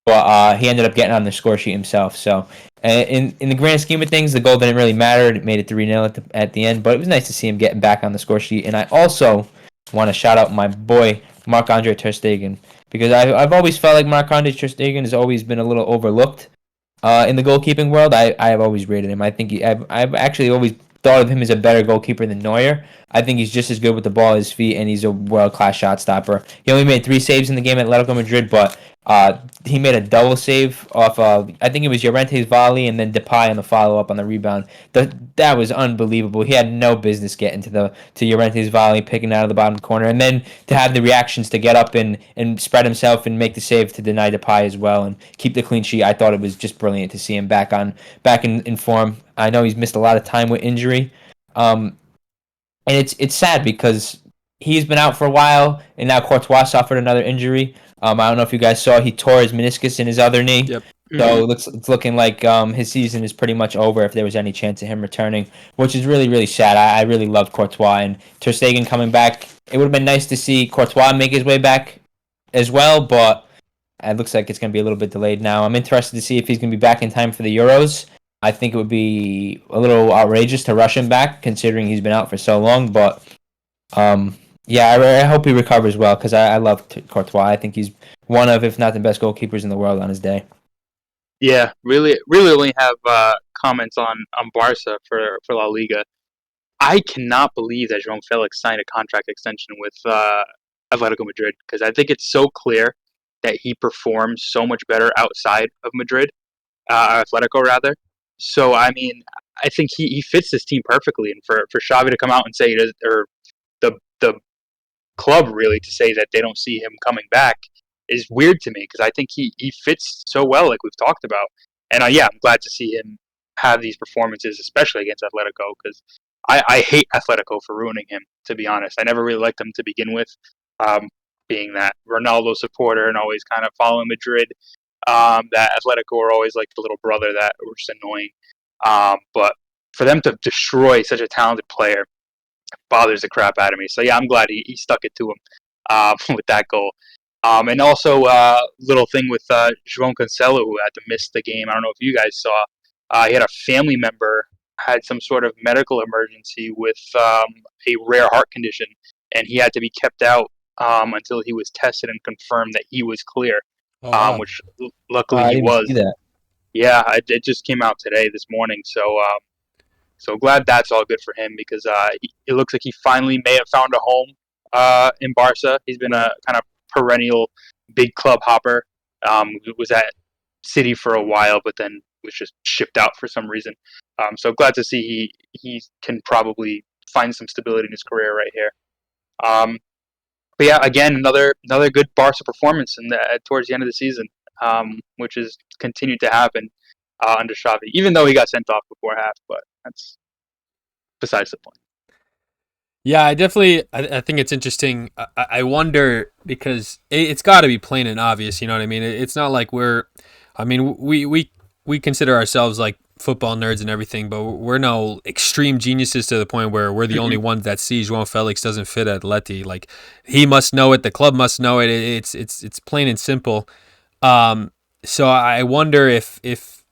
but he ended up getting on the score sheet himself. So, in the grand scheme of things, the goal didn't really matter. It made it 3-0 at the end, but it was nice to see him getting back on the score sheet. And I also want to shout out my boy Marc-Andre ter Stegen, because I've always felt like Marc-Andre ter Stegen has always been a little overlooked in the goalkeeping world. I have always rated him. I think I've actually always thought of him as a better goalkeeper than Neuer. I think he's just as good with the ball at his feet, and he's a world-class shot stopper. He only made 3 saves in the game at Atletico Madrid, but he made a double save off I think it was Llorente's volley and then Depay on the follow-up on the rebound. That was unbelievable. He had no business getting to Llorente's volley, picking out of the bottom corner, and then to have the reactions to get up and spread himself and make the save to deny Depay as well and keep the clean sheet. I thought it was just brilliant to see him back in form. I know he's missed a lot of time with injury. And it's sad because he's been out for a while, and now Courtois suffered another injury. I don't know if you guys saw, he tore his meniscus in his other knee. Yep. So it's looking like his season is pretty much over if there was any chance of him returning, which is really, really sad. I really love Courtois, and ter Stegen coming back. It would have been nice to see Courtois make his way back as well, but it looks like it's going to be a little bit delayed now. I'm interested to see if he's going to be back in time for the Euros. I think it would be a little outrageous to rush him back, considering he's been out for so long. But yeah, I hope he recovers well, because I love Courtois. I think he's one of, if not the best goalkeepers in the world on his day. Yeah, really only have comments on Barca for La Liga. I cannot believe that João Felix signed a contract extension with Atletico Madrid, because I think it's so clear that he performs so much better outside of Madrid, Atletico rather. So, I mean, I think he fits this team perfectly. And for Xavi to come out and say it is, or the club really to say that they don't see him coming back is weird to me, because I think he fits so well, like we've talked about. And yeah, I'm glad to see him have these performances, especially against Atletico, because I hate Atletico for ruining him, to be honest. I never really liked him to begin with, being that Ronaldo supporter and always kind of following Madrid. That Atletico were always like the little brother that were just annoying. But for them to destroy such a talented player bothers the crap out of me. So yeah, I'm glad he stuck it to him with that goal. And also, little thing with João Cancelo, who had to miss the game. I don't know if you guys saw. He had a family member had some sort of medical emergency with a rare heart condition, and he had to be kept out until he was tested and confirmed that he was clear. Wow. Which luckily he was. See that. Yeah, it just came out today, this morning. So glad that's all good for him, because it looks like he finally may have found a home in Barca. He's been a kind of perennial big club hopper. Was at City for a while, but then was just shipped out for some reason. So glad to see he can probably find some stability in his career right here. But yeah, again, another good Barca performance towards the end of the season, which has continued to happen under Xavi, even though he got sent off before half. But that's besides the point. Yeah, I think it's interesting. I wonder, because it's got to be plain and obvious. You know what I mean? It's not like we consider ourselves like football nerds and everything, but we're no extreme geniuses to the point where we're the only ones that see João Felix doesn't fit at Atleti. Like, he must know it, the club must know it. It's plain and simple. So I wonder if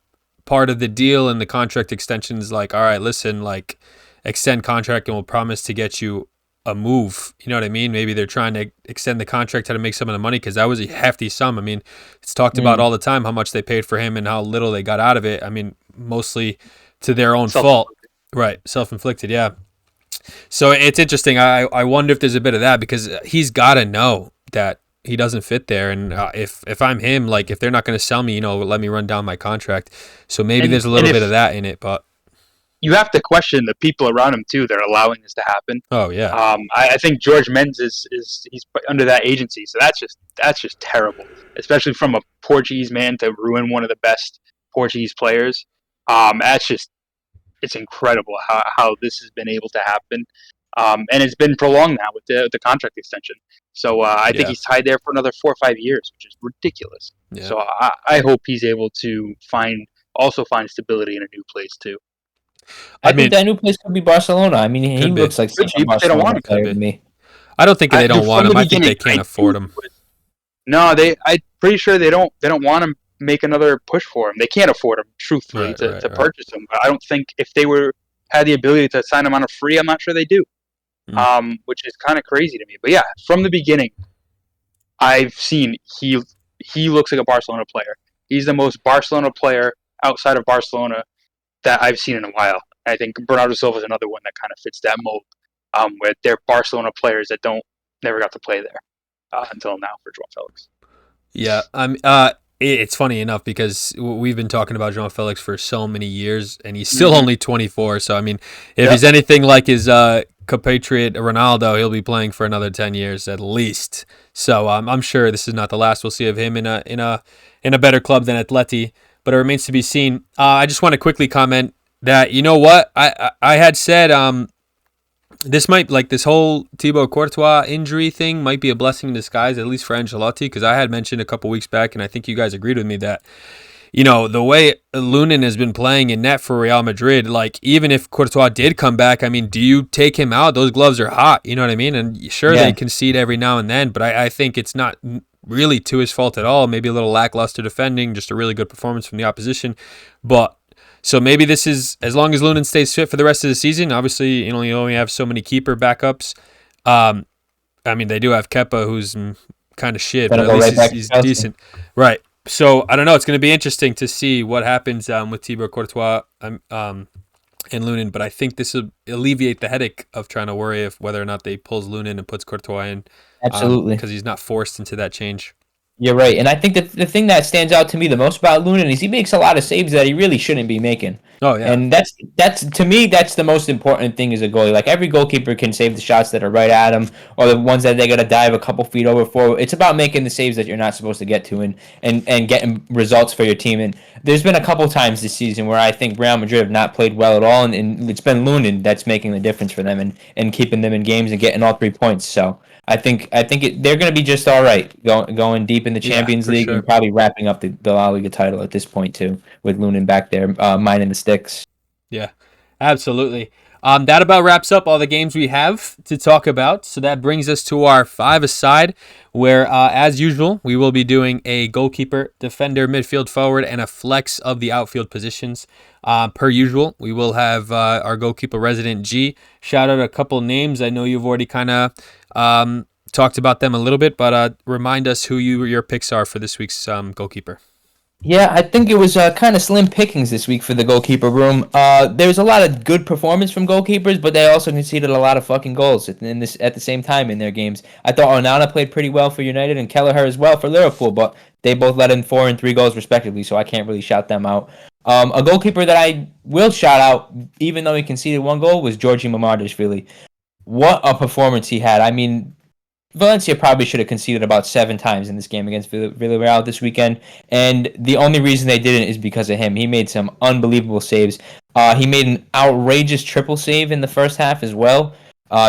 part of the deal and the contract extension is like, all right, listen, like, extend contract and we'll promise to get you a move. You know what I mean? Maybe they're trying to extend the contract to make some of the money, because that was a hefty sum. I mean, it's talked about all the time how much they paid for him and how little they got out of it. I mean, mostly to their own fault. Right. Self-inflicted, yeah. So it's interesting. I wonder if there's a bit of that, because he's got to know that he doesn't fit there. And if I'm him, like, if they're not going to sell me, let me run down my contract. So maybe there's a little bit of that in it, but you have to question the people around him too that are allowing this to happen. Oh yeah. I think George Mendes is he's under that agency, so that's just terrible, especially from a Portuguese man to ruin one of the best Portuguese players. It's incredible how this has been able to happen, and it's been prolonged now with the contract extension. So I think he's tied there for another 4 or 5 years, which is ridiculous. Yeah. So I hope he's able to find stability in a new place too. I think that new place could be Barcelona. I mean, he looks like such a Barcelona player to me. I don't think they don't want him. I think they can't afford him. No, I'm pretty sure they don't want to make another push for him. They can't afford him, truthfully, to purchase him. But I don't think if they had the ability to sign him on a free, I'm not sure they do. Which is kind of crazy to me. But yeah, from the beginning, I've seen he looks like a Barcelona player. He's the most Barcelona player outside of Barcelona that I've seen in a while. I think Bernardo Silva is another one that kind of fits that mold, where they're Barcelona players that never got to play there until now for João Felix. Yeah, it's funny enough because we've been talking about João Felix for so many years, and he's still only 24. So I mean, if he's anything like his compatriot Ronaldo, he'll be playing for another 10 years at least. So I'm sure this is not the last we'll see of him in a better club than Atleti. But it remains to be seen. I just want to quickly comment that, you know what, I had said this whole Thibaut Courtois injury thing might be a blessing in disguise, at least for Ancelotti, because I had mentioned a couple weeks back, and I think you guys agreed with me that, the way Lunin has been playing in net for Real Madrid, like, even if Courtois did come back, I mean, do you take him out? Those gloves are hot, you know what I mean? And sure, they concede every now and then, but I think it's not really to his fault at all. Maybe a little lackluster defending, just a really good performance from the opposition. But so maybe this is, as long as Lunin stays fit for the rest of the season. Obviously, you only have so many keeper backups. I mean, they do have Kepa, who's kind of shit, but at least he's decent. Right. So I don't know. It's going to be interesting to see what happens with Thibaut Courtois and Lunin. But I think this will alleviate the headache of trying to worry if whether or not they pulls Lunin and puts Courtois in. Absolutely. Because he's not forced into that change. You're right. And I think that the thing that stands out to me the most about Lunin is he makes a lot of saves that he really shouldn't be making. Oh, yeah. And that's to me, that's the most important thing as a goalie. Like, every goalkeeper can save the shots that are right at him, or the ones that they got to dive a couple feet over for. It's about making the saves that you're not supposed to get to and getting results for your team. And there's been a couple times this season where I think Real Madrid have not played well at all, and it's been Lunin that's making the difference for them and keeping them in games and getting all 3 points. So I think they're going to be just all right going deep in the Champions League and probably wrapping up the La Liga title at this point too, with Lunin back there minding the sticks. Yeah, absolutely. That about wraps up all the games we have to talk about. So that brings us to our 5-a-side, where, as usual, we will be doing a goalkeeper, defender, midfield, forward, and a flex of the outfield positions. Per usual, we will have our goalkeeper resident G shout out a couple names. I know you've already kind of talked about them a little bit, but remind us who your picks are for this week's goalkeeper. Yeah, I think it was kind of slim pickings this week for the goalkeeper room. There's a lot of good performance from goalkeepers, but they also conceded a lot of fucking goals at the same time in their games. I thought Onana played pretty well for United and Kelleher as well for Liverpool, but they both let in 4 and 3 goals respectively, so I can't really shout them out. A goalkeeper that I will shout out, even though he conceded 1 goal, was Georgi Mamardashvili. What a performance he had. I mean, Valencia probably should have conceded about 7 times in this game against Villarreal this weekend, and the only reason they didn't is because of him. He made some unbelievable saves. He made an outrageous triple save in the first half as well.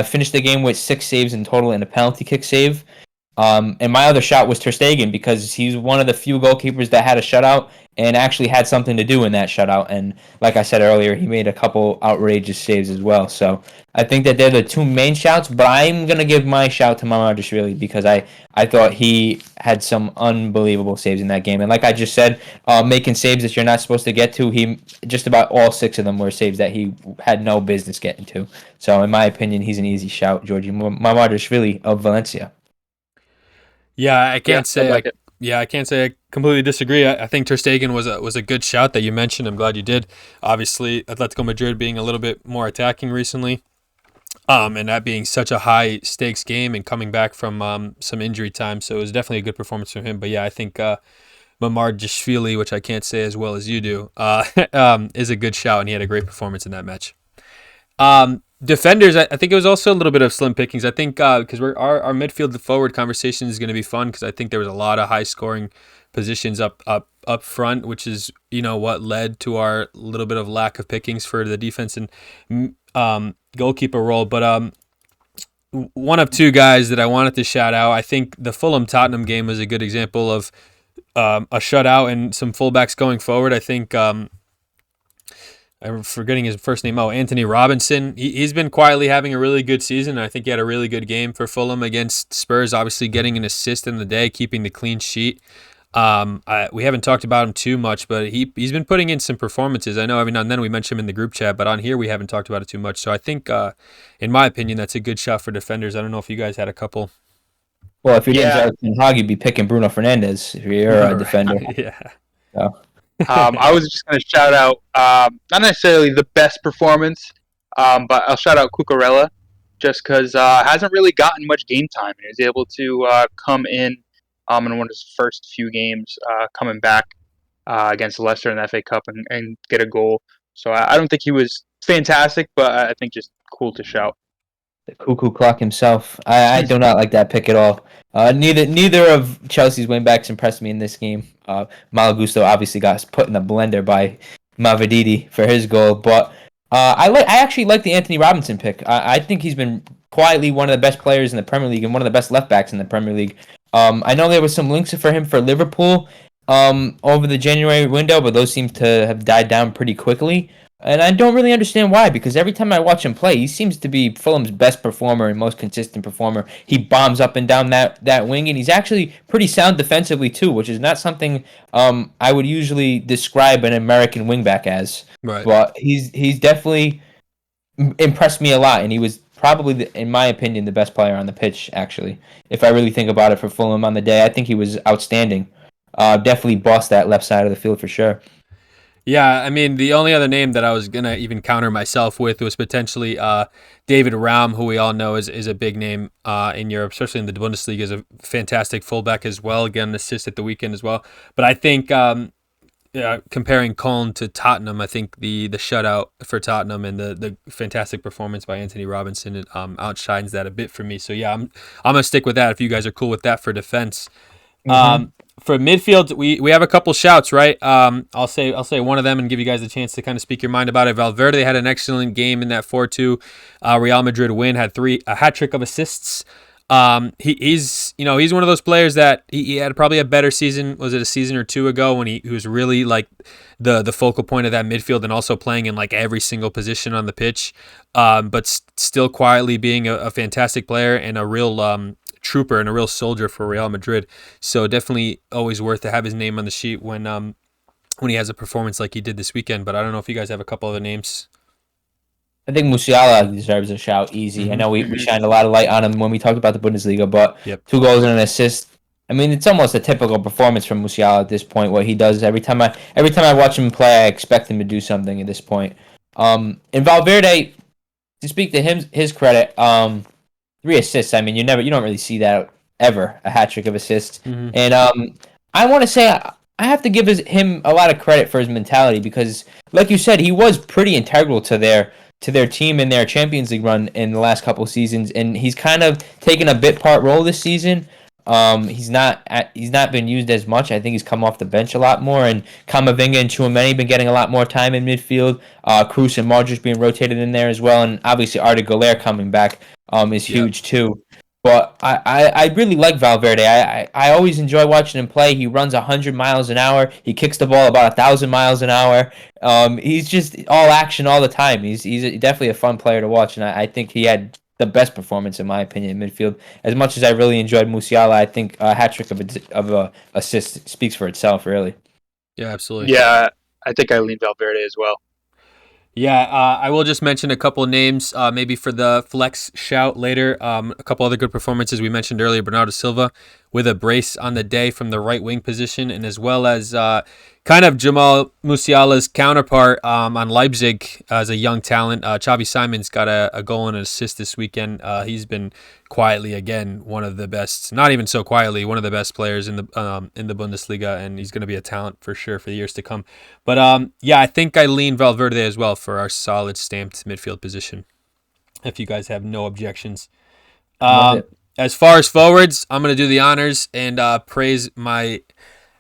Finished the game with 6 saves in total and a penalty kick save. And my other shout was Ter Stegen because he's one of the few goalkeepers that had a shutout and actually had something to do in that shutout. And like I said earlier, he made a couple outrageous saves as well. So I think that they're the two main shouts, but I'm going to give my shout to Mamardashvili because I thought he had some unbelievable saves in that game. And like I just said, making saves that you're not supposed to get to, he just about all 6 of them were saves that he had no business getting to. So in my opinion, he's an easy shout, Georgi Mamardashvili of Valencia. Yeah, I can't say. like it. I can't say I completely disagree. I think Ter Stegen was a good shout that you mentioned. I'm glad you did. Obviously, Atletico Madrid being a little bit more attacking recently, and that being such a high stakes game and coming back from some injury time, so it was definitely a good performance from him. But yeah, I think Mamardashvili, which I can't say as well as you do, is a good shout, and he had a great performance in that match. Defenders, I think it was also a little bit of slim pickings. I think because our midfield forward conversation is going to be fun because I think there was a lot of high scoring positions up front, which is what led to our little bit of lack of pickings for the defense and goalkeeper role. But one of two guys that I wanted to shout out, I think the Fulham Tottenham game was a good example of a shutout and some fullbacks going forward. I think. I'm forgetting his first name. Anthony Robinson. He's been quietly having a really good season. I think he had a really good game for Fulham against Spurs, obviously getting an assist in the day, keeping the clean sheet. We haven't talked about him too much, but he's been putting in some performances. I know every now and then we mention him in the group chat, but on here we haven't talked about it too much. So I think, in my opinion, that's a good shot for defenders. I don't know if you guys had a couple. Well, if your name's Eric Hogg, you'd be picking Bruno Fernandes if you're a defender. Yeah. So. I was just going to shout out, not necessarily the best performance, but I'll shout out Cucurella just because hasn't really gotten much game time. And he was able to come in one of his first few games coming back against Leicester in the FA Cup and get a goal. So I don't think he was fantastic, but I think just cool to shout. The cuckoo clock himself. I do not like that pick at all. Neither of Chelsea's wingbacks impressed me in this game. Malo Gusto obviously got put in the blender by Mavididi for his goal, but I actually like the Anthony Robinson pick. I think he's been quietly one of the best players in the Premier League and one of the best left backs in the Premier League. I know there was some links for him for Liverpool over the January window, but those seem to have died down pretty quickly. And I don't really understand why, because every time I watch him play, he seems to be Fulham's best performer and most consistent performer. He bombs up and down that wing, and he's actually pretty sound defensively too, which is not something I would usually describe an American wingback as. Right. But he's definitely impressed me a lot, and he was probably, in my opinion, the best player on the pitch, actually. If I really think about it for Fulham on the day, I think he was outstanding. Definitely bossed that left side of the field for sure. Yeah, I mean, the only other name that I was going to even counter myself with was potentially David Raum, who we all know is a big name in Europe, especially in the Bundesliga, is a fantastic fullback as well. Again, an assist at the weekend as well. But I think comparing Cologne to Tottenham, I think the shutout for Tottenham and the fantastic performance by Anthony Robinson outshines that a bit for me. So yeah, I'm going to stick with that if you guys are cool with that for defense. Mm-hmm. For midfield, we have a couple shouts, right? I'll say one of them and give you guys a chance to kind of speak your mind about it. Valverde had an excellent game in that 4-2 Real Madrid win. Had a hat-trick of assists. He's one of those players that he had probably a better season. Was it a season or two ago when he was really like the focal point of that midfield and also playing in like every single position on the pitch, but still quietly being a fantastic player and a real trooper and a real soldier for Real Madrid. So definitely always worth to have his name on the sheet when he has a performance like he did this weekend. But I don't know if you guys have a couple other names. I think Musiala deserves a shout easy. I know we shined a lot of light on him when we talked about the Bundesliga, but 2 goals and an assist. I mean, it's almost a typical performance from Musiala at this point. What he does every time I watch him play, I expect him to do something at this point. And Valverde, to speak to his credit, 3 assists. I mean, you don't really see that ever, a hat trick of assists. Mm-hmm. And I want to say I have to give him a lot of credit for his mentality because, like you said, he was pretty integral to their team in their Champions League run in the last couple of seasons, and he's kind of taken a bit part role this season. He's not been used as much. I think he's come off the bench a lot more, and Camavinga and Tchouaméni been getting a lot more time in midfield. Kroos and Modric being rotated in there as well, and obviously Arda Güler coming back is huge too. But I really like Valverde. I always enjoy watching him play. He runs 100 miles an hour. He kicks the ball about 1,000 miles an hour. He's just all action all the time. He's definitely a fun player to watch, and I think he had the best performance in my opinion in midfield. As much as I really enjoyed Musiala, I think a hat-trick of a assist speaks for itself. Really. Yeah, absolutely. Yeah, I think I lean Valverde as well. Yeah, I will just mention a couple of names, maybe for the flex shout later. A couple other good performances we mentioned earlier. Bernardo Silva with a brace on the day from the right wing position, and as well as kind of Jamal Musiala's counterpart on Leipzig as a young talent. Xavi Simon's got a goal and an assist this weekend. He's been quietly again one of the best, not even so quietly, one of the best players in the Bundesliga, and he's going to be a talent for sure for the years to come. But yeah, I think I lean Valverde as well for our solid stamped midfield position. If you guys have no objections. Love it. As far as forwards, I'm going to do the honors and praise my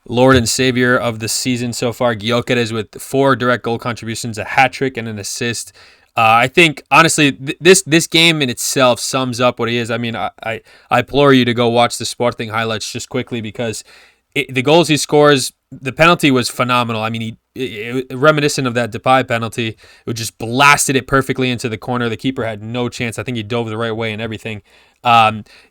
Lord and Savior of the season so far, Gyokeres, with 4 direct goal contributions, a hat trick, and an assist. I think honestly, this game in itself sums up what he is. I mean, I implore you to go watch the Sporting highlights just quickly because the goals he scores, the penalty was phenomenal. I mean, reminiscent of that Depay penalty, it just blasted it perfectly into the corner. The keeper had no chance. I think he dove the right way and everything.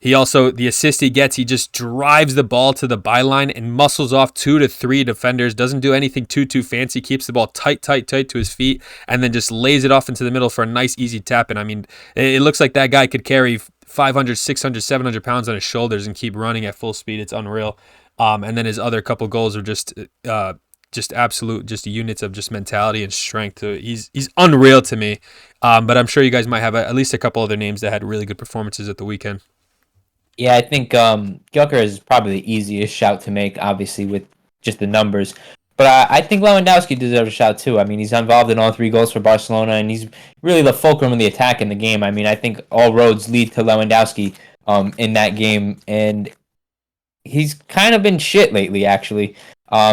He also, the assist he gets, he just drives the ball to the byline and muscles off 2 to 3 defenders. Doesn't do anything too fancy. Keeps the ball tight to his feet, and then just lays it off into the middle for a nice easy tap. And I mean, it looks like that guy could carry 500, 600, 700 pounds on his shoulders and keep running at full speed. It's unreal. And then his other couple goals are just absolute, just units of just mentality and strength. So he's unreal to me. But I'm sure you guys might have at least a couple other names that had really good performances at the weekend. Yeah, I think Gyokeres is probably the easiest shout to make, obviously, with just the numbers. But I think Lewandowski deserves a shout, too. I mean, he's involved in all 3 goals for Barcelona, and he's really the fulcrum of the attack in the game. I mean, I think all roads lead to Lewandowski in that game, and he's kind of been shit lately, actually.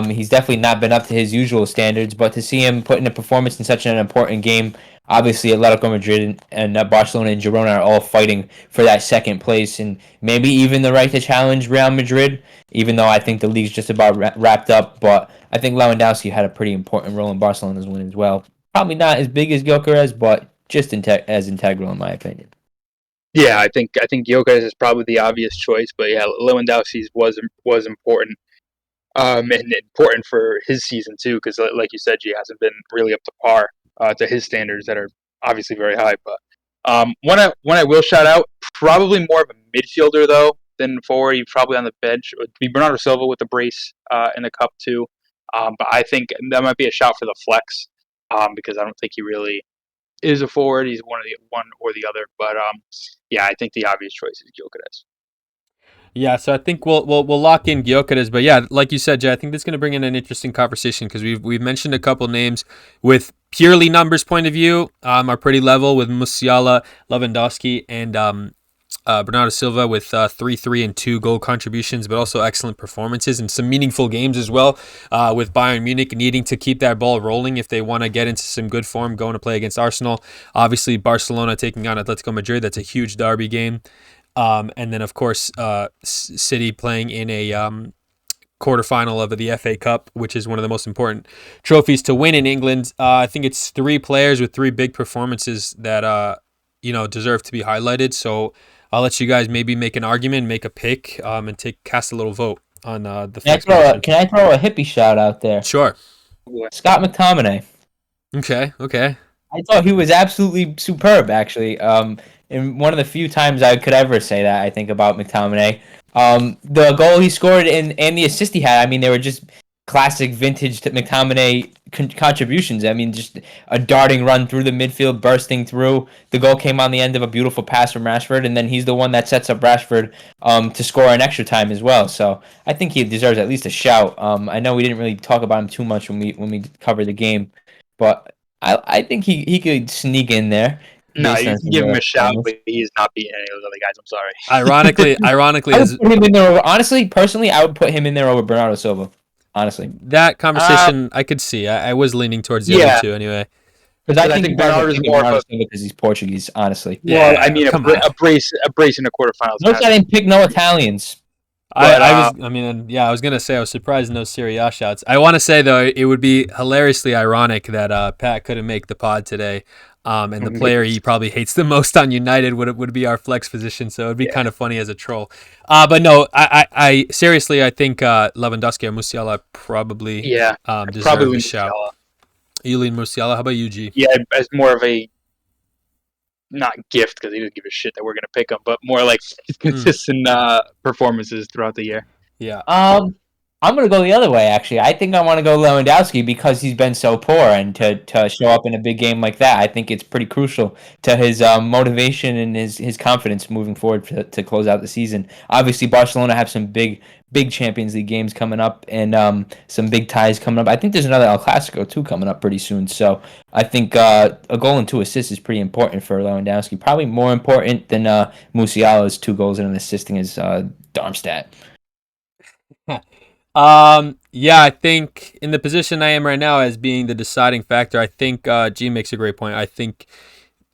He's definitely not been up to his usual standards, but to see him put in a performance in such an important game, obviously Atletico Madrid and Barcelona and Girona are all fighting for that second place and maybe even the right to challenge Real Madrid, even though I think the league's just about wrapped up. But I think Lewandowski had a pretty important role in Barcelona's win as well. Probably not as big as Gyokeres, but just as integral in my opinion. Yeah, I think Gyokeres is probably the obvious choice, but yeah, Lewandowski's was important. And important for his season too, because like you said, he hasn't been really up to par to his standards that are obviously very high. But one I will shout out, probably more of a midfielder though than forward. He's probably on the bench. It would be Bernardo Silva with the brace in the cup too. But I think that might be a shout for the flex because I don't think he really is a forward. He's one or the other. But yeah, I think the obvious choice is Gyokeres. Yeah, so I think we'll lock in Gyokeres, but yeah, like you said, Jay, I think that's going to bring in an interesting conversation because we've mentioned a couple names with purely numbers point of view are pretty level with Musiala, Lewandowski, and Bernardo Silva with 3, 3, and 2 goal contributions, but also excellent performances and some meaningful games as well. With Bayern Munich needing to keep that ball rolling if they want to get into some good form, going to play against Arsenal. Obviously, Barcelona taking on Atletico Madrid. That's a huge derby game. And then, of course, City playing in a quarterfinal of the FA Cup, which is one of the most important trophies to win in England. I think it's 3 players with 3 big performances that deserve to be highlighted. So I'll let you guys maybe make an argument, make a pick, and cast a little vote on the. Can I throw a hippie shout out there? Sure. Scott McTominay. Okay. I thought he was absolutely superb, actually. And one of the few times I could ever say that, I think, about McTominay. The goal he scored and the assist he had, I mean, they were just classic vintage McTominay contributions. I mean, just a darting run through the midfield, bursting through. The goal came on the end of a beautiful pass from Rashford, and then he's the one that sets up Rashford to score in extra time as well. So I think he deserves at least a shout. I know we didn't really talk about him too much when we covered the game, but I think he could sneak in there. No, you can give him a shout, but he's not beating any of those other guys. I'm sorry. Ironically, I would put him in there over, honestly, personally, I would put him in there over Bernardo Silva. Honestly, that conversation I could see. I was leaning towards the other two anyway. Because I think Bernardo is more of a. because he's Portuguese, honestly. Well, Yeah, I mean, come on. a brace in the quarterfinals. Notice I didn't pick no Italians. I was gonna say I was surprised no Serie A shots. I want to say though it would be hilariously ironic that Pat couldn't make the pod today, and the player he probably hates the most on United would be our flex position. So it'd be kind of funny as a troll. But no, I seriously I think Lewandowski or Musiala probably deserve a shout. You lean Musiala. How about you, G? Yeah, as more of a not gift because he doesn't give a shit that we're gonna pick him, but more like consistent performances throughout the year. Yeah. I'm gonna go the other way. Actually, I think I want to go Lewandowski because he's been so poor, and to show up in a big game like that, I think it's pretty crucial to his motivation and his confidence moving forward to close out the season. Obviously, Barcelona have some big Champions League games coming up and some big ties coming up. I think there's another El Clasico too coming up pretty soon. So I think a goal and 2 assists is pretty important for Lewandowski. Probably more important than Musiala's 2 goals and an assist against Darmstadt. Yeah, I think in the position I am right now as being the deciding factor, I think G makes a great point. I think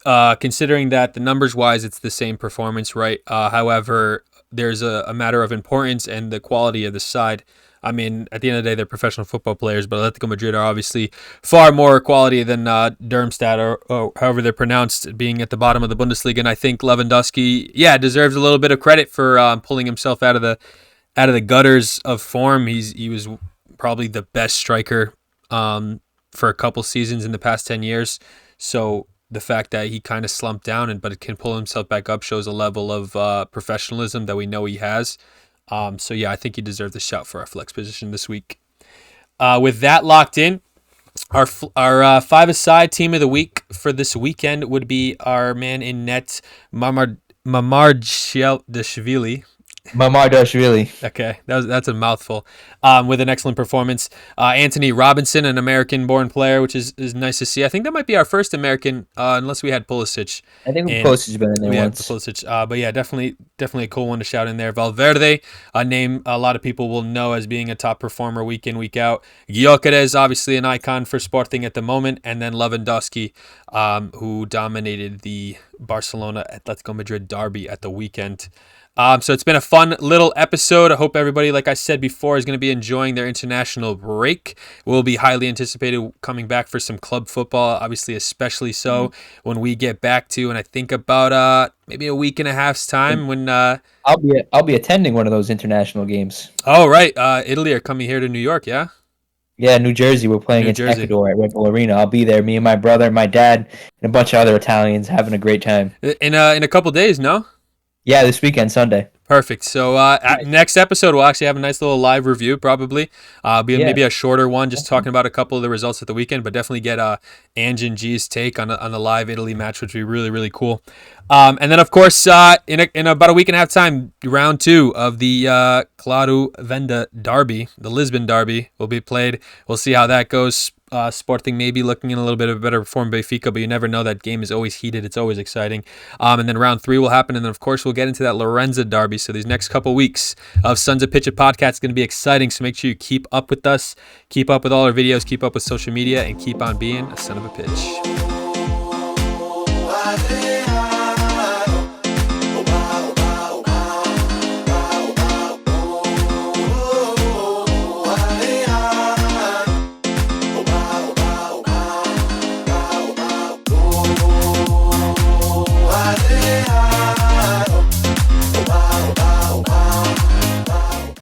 considering that the numbers wise, it's the same performance, right? However, there's a matter of importance and the quality of the side. I mean, at the end of the day, they're professional football players, but Atletico Madrid are obviously far more quality than Darmstadt or however they're pronounced, being at the bottom of the Bundesliga. And I think Lewandowski, deserves a little bit of credit for pulling himself out of the gutters of form. He was probably the best striker for a couple seasons in the past 10 years. So the fact that he kind of slumped down but can pull himself back up shows a level of professionalism that we know he has. I think he deserves a shout for our flex position this week. With that locked in, our 5-a-side team of the week for this weekend would be our man in net, Mamardashvili. Okay, that's a mouthful. With an excellent performance. Anthony Robinson, an American-born player, which is nice to see. I think that might be our first American, unless we had Pulisic. I think Pulisic's been in there once. Pulisic. But yeah, definitely a cool one to shout in there. Valverde, a name a lot of people will know as being a top performer week in, week out. Gyokeres, obviously an icon for Sporting at the moment. And then Lewandowski, who dominated the Barcelona-Atletico Madrid derby at the weekend. So it's been a fun little episode. I hope everybody, like I said before, is going to be enjoying their international break. We'll be highly anticipated coming back for some club football, obviously, especially so when we get back to, and I think about maybe a week and a half's time when I'll be attending one of those international games. Oh, right. Italy are coming here to New York, yeah? Yeah, New Jersey. We're playing against Ecuador at Red Bull Arena. I'll be there. Me and my brother, my dad, and a bunch of other Italians having a great time. In a couple days, no? Yeah, this weekend, Sunday. Perfect. So next episode, we'll actually have a nice little live review, probably. Maybe a shorter one, just talking about a couple of the results at the weekend, but definitely get Ange and G's take on the live Italy match, which would be really, really cool. And then, of course, in about a week and a half time, round 2 of the Claro Venda Derby, the Lisbon Derby, will be played. We'll see how that goes. Sporting maybe looking in a little bit of a better form, Benfica, but you never know. That game is always heated. It's always exciting. And then round 3 will happen, and then, of course, we'll get into that Lorenza Derby. So these next couple weeks of Sons of Pitch It podcast is going to be exciting, so make sure you keep up with us, keep up with all our videos, keep up with social media, and keep on being a son of a pitch.